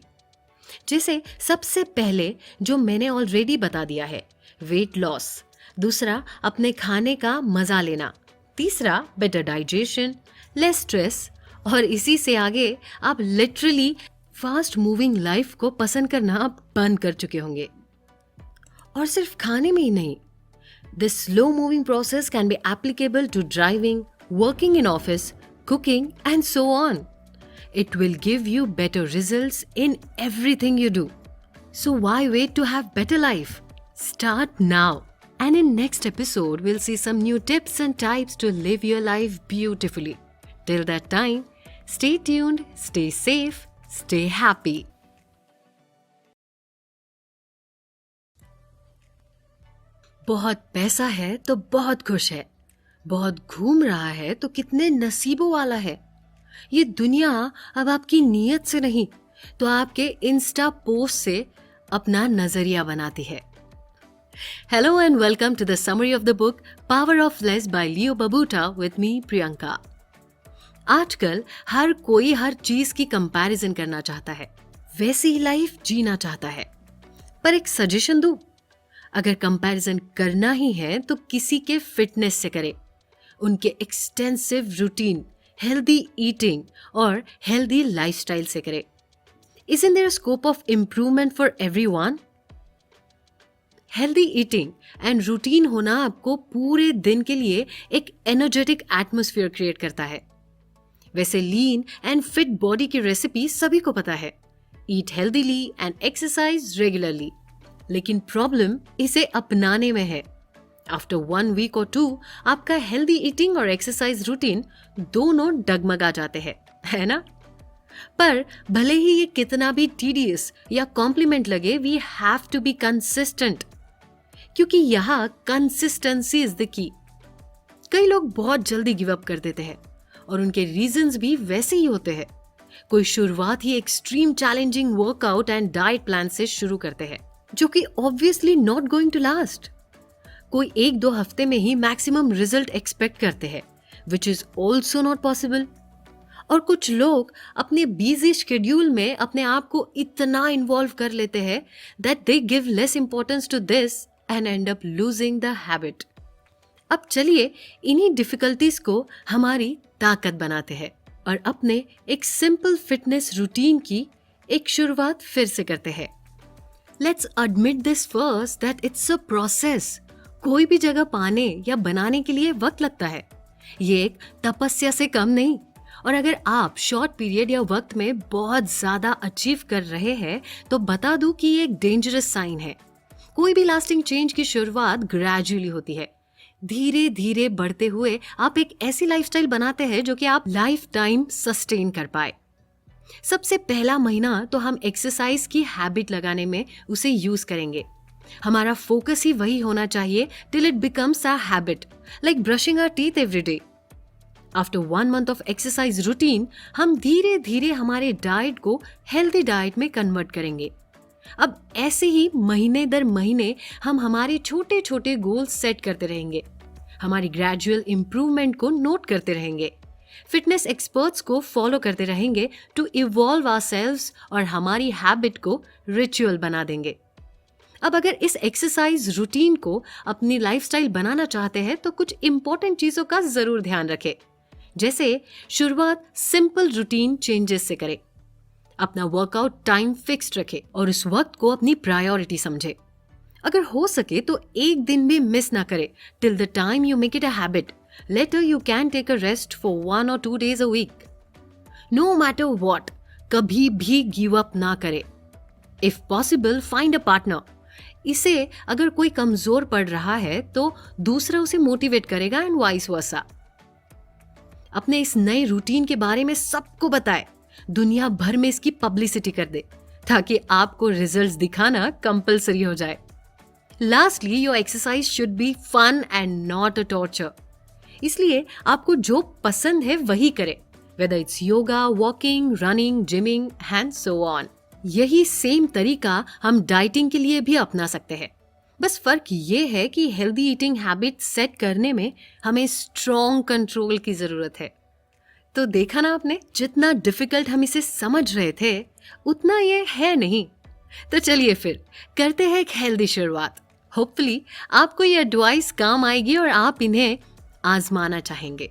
जैसे सबसे पहले जो मैंने ऑलरेडी बता दिया है, वेट लॉस। दूसरा, अपने खाने का मजा लेना। तीसरा, बेटर डाइजेशन, लेस स्ट्रेस। और इसी से आगे आप लिटरली फास्ट मूविंग लाइफ को पसंद करना आप बंद कर चुके होंगे। और सिर्फ खाने में ही नहीं, this slow moving process can be applicable to driving, working in office, cooking and so on. It will give you better results in everything you do. So why wait to have better life? Start now. And in next episode, we'll see some new tips and types to live your life beautifully. Till that time, stay tuned, stay safe, stay happy. बहुत पैसा है तो बहुत खुश है, बहुत घूम रहा है तो कितने नसीबों वाला है। ये दुनिया अब आपकी नीयत से नहीं तो आपके इंस्टा पोस्ट से अपना नजरिया बनाती है। Hello and welcome to the summary of the book power of less by Leo Babauta with me Priyanka. आजकल हर कोई हर चीज की कंपैरिजन करना चाहता है, वैसी ही लाइफ जीना चाहता है। पर एक सजेशन दूं, अगर कंपैरिजन करना ही है तो किसी के फिटनेस से करें, उनके एक्सटेंसिव रूटीन, हेल्दी ईटिंग और हेल्दी लाइफस्टाइल से करें। Isn't there a scope of improvement for everyone? Healthy eating and routine होना आपको पूरे दिन के लिए एक एनर्जेटिक एटमॉस्फेयर क्रिएट करता है। वैसे लीन एंड फिट बॉडी की रेसिपी सभी को पता है, ईट हेल्दीली एंड एक्सरसाइज रेगुलरली। लेकिन प्रॉब्लम इसे अपनाने में है। आफ्टर 1 वीक और 2 आपका हेल्दी ईटिंग और एक्सरसाइज रूटीन दोनों डगमगा जाते हैं, है ना? पर भले ही ये कितना भी टीडियस या कॉम्प्लीमेंट लगे, we have to be consistent, क्योंकि यहाँ कंसिस्टेंसी इज द की। कई लोग बहुत जल्दी गिव अप कर देते हैं और उनके रीजंस भी वैसे ही होते हैं। कोई शुरुआत ही extreme challenging workout and diet plan से शुरू करते हैं, जो कि obviously not going to last. कोई 1-2 हफ्ते में ही मैक्सिमम रिजल्ट एक्सपेक्ट करते हैं, which is also not possible. और कुछ लोग अपने बिजी शेड्यूल में अपने आप को इतना इन्वॉल्व कर लेते हैं that they give less importance to this and end up losing the habit. अब चलिए इन्हीं डिफिकल्टीज को हमारी ताकत बनाते हैं और अपने एक सिंपल फिटनेस रूटीन की एक शुरुआत फिर से करते हैं. Let's admit this first that it's a process. कोई भी जगह पाने या बनाने के लिए वक्त लगता है. ये एक तपस्या से कम नहीं. और अगर आप शॉर्ट पीरियड या वक्त में बहुत ज्यादा अचीव कर रहे हैं तो बता दूं कि ये एक डेंजरस साइन है. कोई भी लास्टिंग चेंज की शुरुआत ग्रेजुअली होती है. धीरे धीरे बढ़ते हुए आप एक ऐसी लाइफस्टाइल बनाते हैं जो कि आप लाइफ टाइम सस्टेन कर पाए. सबसे पहला महीना तो हम एक्सरसाइज की हैबिट लगाने में उसे यूज करेंगे. हमारा फोकस ही वही होना चाहिए till it becomes a habit, like brushing our teeth every day. After 1 month of exercise routine हम धीरे धीरे हमारे डाइट को हेल्दी डाइट में कन्वर्ट करेंगे. अब ऐसे ही महीने दर महीने हम हमारे छोटे छोटे गोल्स सेट करते रहेंगे. हमारी ग्रेजुअल इंप्रूवमेंट को नोट करते रहेंगे. फिटनेस एक्सपर्ट्स को फॉलो करते रहेंगे टू इवॉल्व आवरसेल्व्स और हमारी हैबिट को रिचुअल बना देंगे. अब अगर इस एक्सरसाइज रूटीन को अपनी लाइफस्टाइल बनाना चाहते हैं तो कुछ इंपॉर्टेंट चीजों का जरूर ध्यान रखें. जैसे शुरुआत सिंपल रूटीन चेंजेस से करें. अपना वर्कआउट टाइम फिक्स्ड रखें और उस वक्त को अपनी प्रायोरिटी समझे. अगर हो सके तो एक दिन भी मिस ना करे till the time you make it a habit. Later you can take a rest for 1 or 2 days a week. No matter what, कभी भी give up ना करे. If possible, find a partner. इसे अगर कोई कमजोर पड़ रहा है तो दूसरा उसे मोटिवेट करेगा and vice versa. अपने इस नए रूटीन के बारे में सबको बताए. दुनिया भर में इसकी पब्लिसिटी कर दे ताकि आपको रिजल्ट्स दिखाना कंपलसरी हो जाए. Lastly, your exercise should be fun and not a torture. इसलिए आपको जो पसंद है वही करें, whether it's yoga, walking, running, gymming and so on. यही सेम तरीका हम डाइटिंग के लिए भी अपना सकते हैं. बस फर्क ये है कि हेल्दी ईटिंग हैबिट सेट करने में हमें स्ट्रॉन्ग कंट्रोल की जरूरत है. तो देखा ना आपने, जितना डिफिकल्ट हम इसे समझ रहे थे उतना ये है नहीं. तो चलिए फिर करते हैं एक हेल्दी शुरुआत. होपफुली आपको ये एडवाइस काम आएगी और आप इन्हें आजमाना चाहेंगे.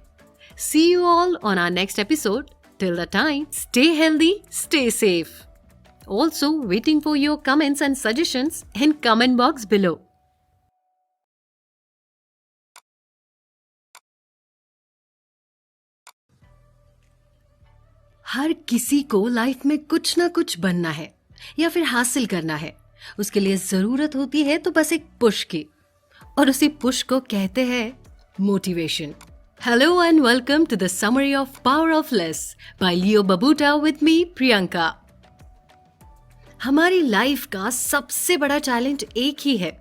See you all on our next episode. Till the time, stay healthy, stay safe. Also waiting for your comments and suggestions in comment box below. हर किसी को लाइफ में कुछ ना कुछ बनना है या फिर हासिल करना है. उसके लिए जरूरत होती है तो बस एक पुश की, और उसी पुश को कहते हैं motivation. Hello and welcome to the summary of Power of Less by Leo Babauta with me, Priyanka. हमारी लाइफ का सबसे बड़ा चैलेंज एक ही है.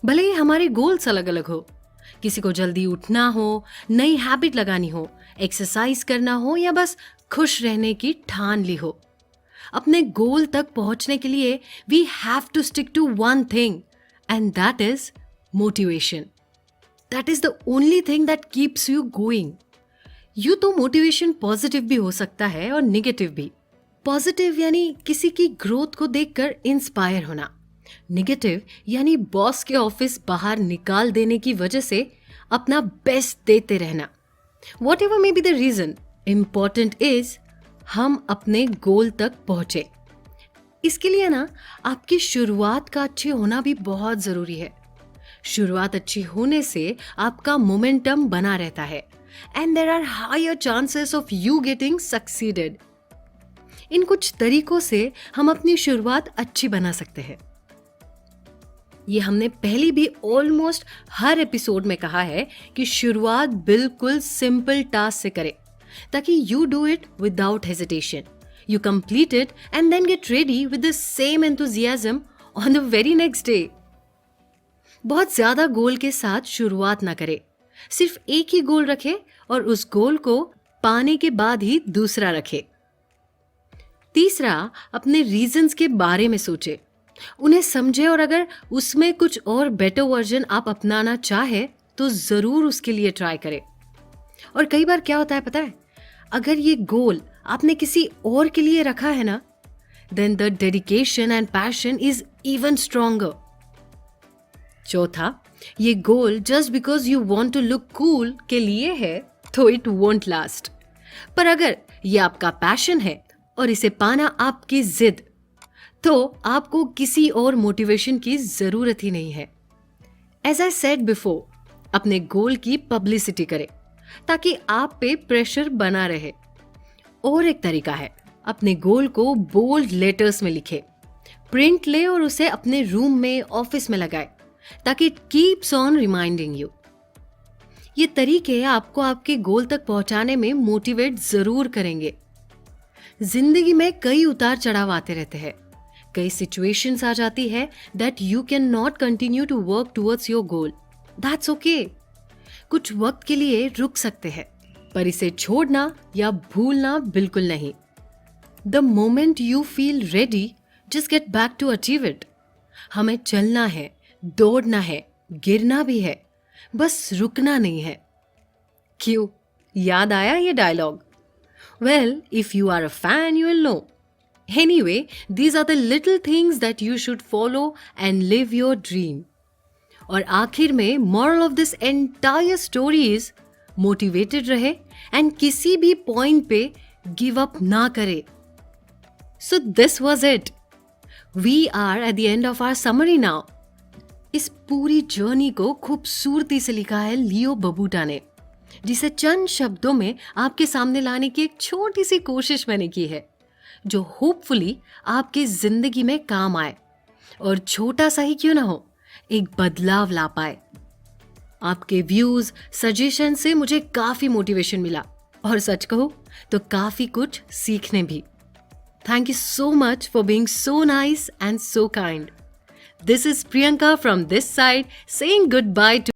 भले ही हमारे गोल्स अलग अलग हो. किसी को जल्दी उठना हो, नई हैबिट लगानी हो, एक्सरसाइज करना हो या बस खुश रहने की ठान ली हो. अपने गोल तक पहुंचने के लिए we have to stick to one thing and that is motivation. That is the only thing that keeps you going. यूं तो मोटिवेशन पॉजिटिव भी हो सकता है और नेगेटिव भी. पॉजिटिव यानी किसी की ग्रोथ को देखकर इंस्पायर होना. नेगेटिव यानी बॉस के ऑफिस बाहर निकाल देने की वजह से अपना बेस्ट देते रहना. Whatever may be the reason, important is हम अपने गोल तक पहुंचे. इसके लिए ना आपकी शुरुआत का अच्छे होना भी बहुत जरूरी है. शुरुआत अच्छी होने से आपका मोमेंटम बना रहता है and there are higher chances of you getting succeeded. इन कुछ तरीकों से हम अपनी शुरुआत अच्छी बना सकते हैं. ये हमने पहले भी ऑलमोस्ट हर एपिसोड में कहा है कि शुरुआत बिल्कुल सिंपल टास्क से करें ताकि you do it without hesitation. You complete it and then get ready with the same enthusiasm on the very next day. बहुत ज्यादा गोल के साथ शुरुआत ना करें. सिर्फ एक ही गोल रखें और उस गोल को पाने के बाद ही दूसरा रखें. तीसरा, अपने रीजंस के बारे में सोचें, उन्हें समझें और अगर उसमें कुछ और बेटर वर्जन आप अपनाना चाहे तो जरूर उसके लिए ट्राई करें. और कई बार क्या होता है पता है, अगर ये गोल आपने किसी और के लिए रखा है ना, then the dedication and passion is even stronger. चौथा, ये goal just because you want to look cool के लिए है तो इट वोंट लास्ट। पर अगर ये आपका पैशन है और इसे पाना आपकी जिद, तो आपको किसी और मोटिवेशन की जरूरत ही नहीं है। एज आई सेड बिफोर, अपने गोल की पब्लिसिटी करें ताकि आप पे प्रेशर बना रहे। और एक तरीका है, अपने गोल को बोल्ड लेटर्स में लिखे, प्रिंट ले और उसे अपने रूम में, ऑफिस में लगाए ताकि it keeps on reminding you. ये तरीके आपको आपके गोल तक पहुंचाने में मोटिवेट जरूर करेंगे। जिंदगी में कई उतार चढ़ाव आते रहते हैं, कई सिचुएशंस आ जाती है that you can not continue to work towards your goal. That's okay. कुछ वक्त के लिए रुक सकते हैं, पर इसे छोड़ना या भूलना बिल्कुल नहीं। The moment you feel ready, just get back to achieve it. हमें चलना है, दौड़ना है, गिरना भी है, बस रुकना नहीं है। क्यों, याद आया ये dialogue? Well, if you are a fan you will know. Anyway, these are the little things that you should follow and live your dream. और आखिर में moral of this entire story is motivated रहे and किसी भी point पे give up ना करे। So this was it. We are at the end of our summary now. इस पूरी जर्नी को खूबसूरती से लिखा है लियो बबूटा ने, जिसे चंद शब्दों में आपके सामने लाने की एक छोटी सी कोशिश मैंने की है, जो होपफुली आपकी जिंदगी में काम आए और छोटा सा ही क्यों ना हो, एक बदलाव ला पाए। आपके व्यूज, सजेशन से मुझे काफी मोटिवेशन मिला और सच कहूं तो काफी कुछ सीखने भी। Thank you so much for being so nice and so kind. This is Priyanka from this side saying good by two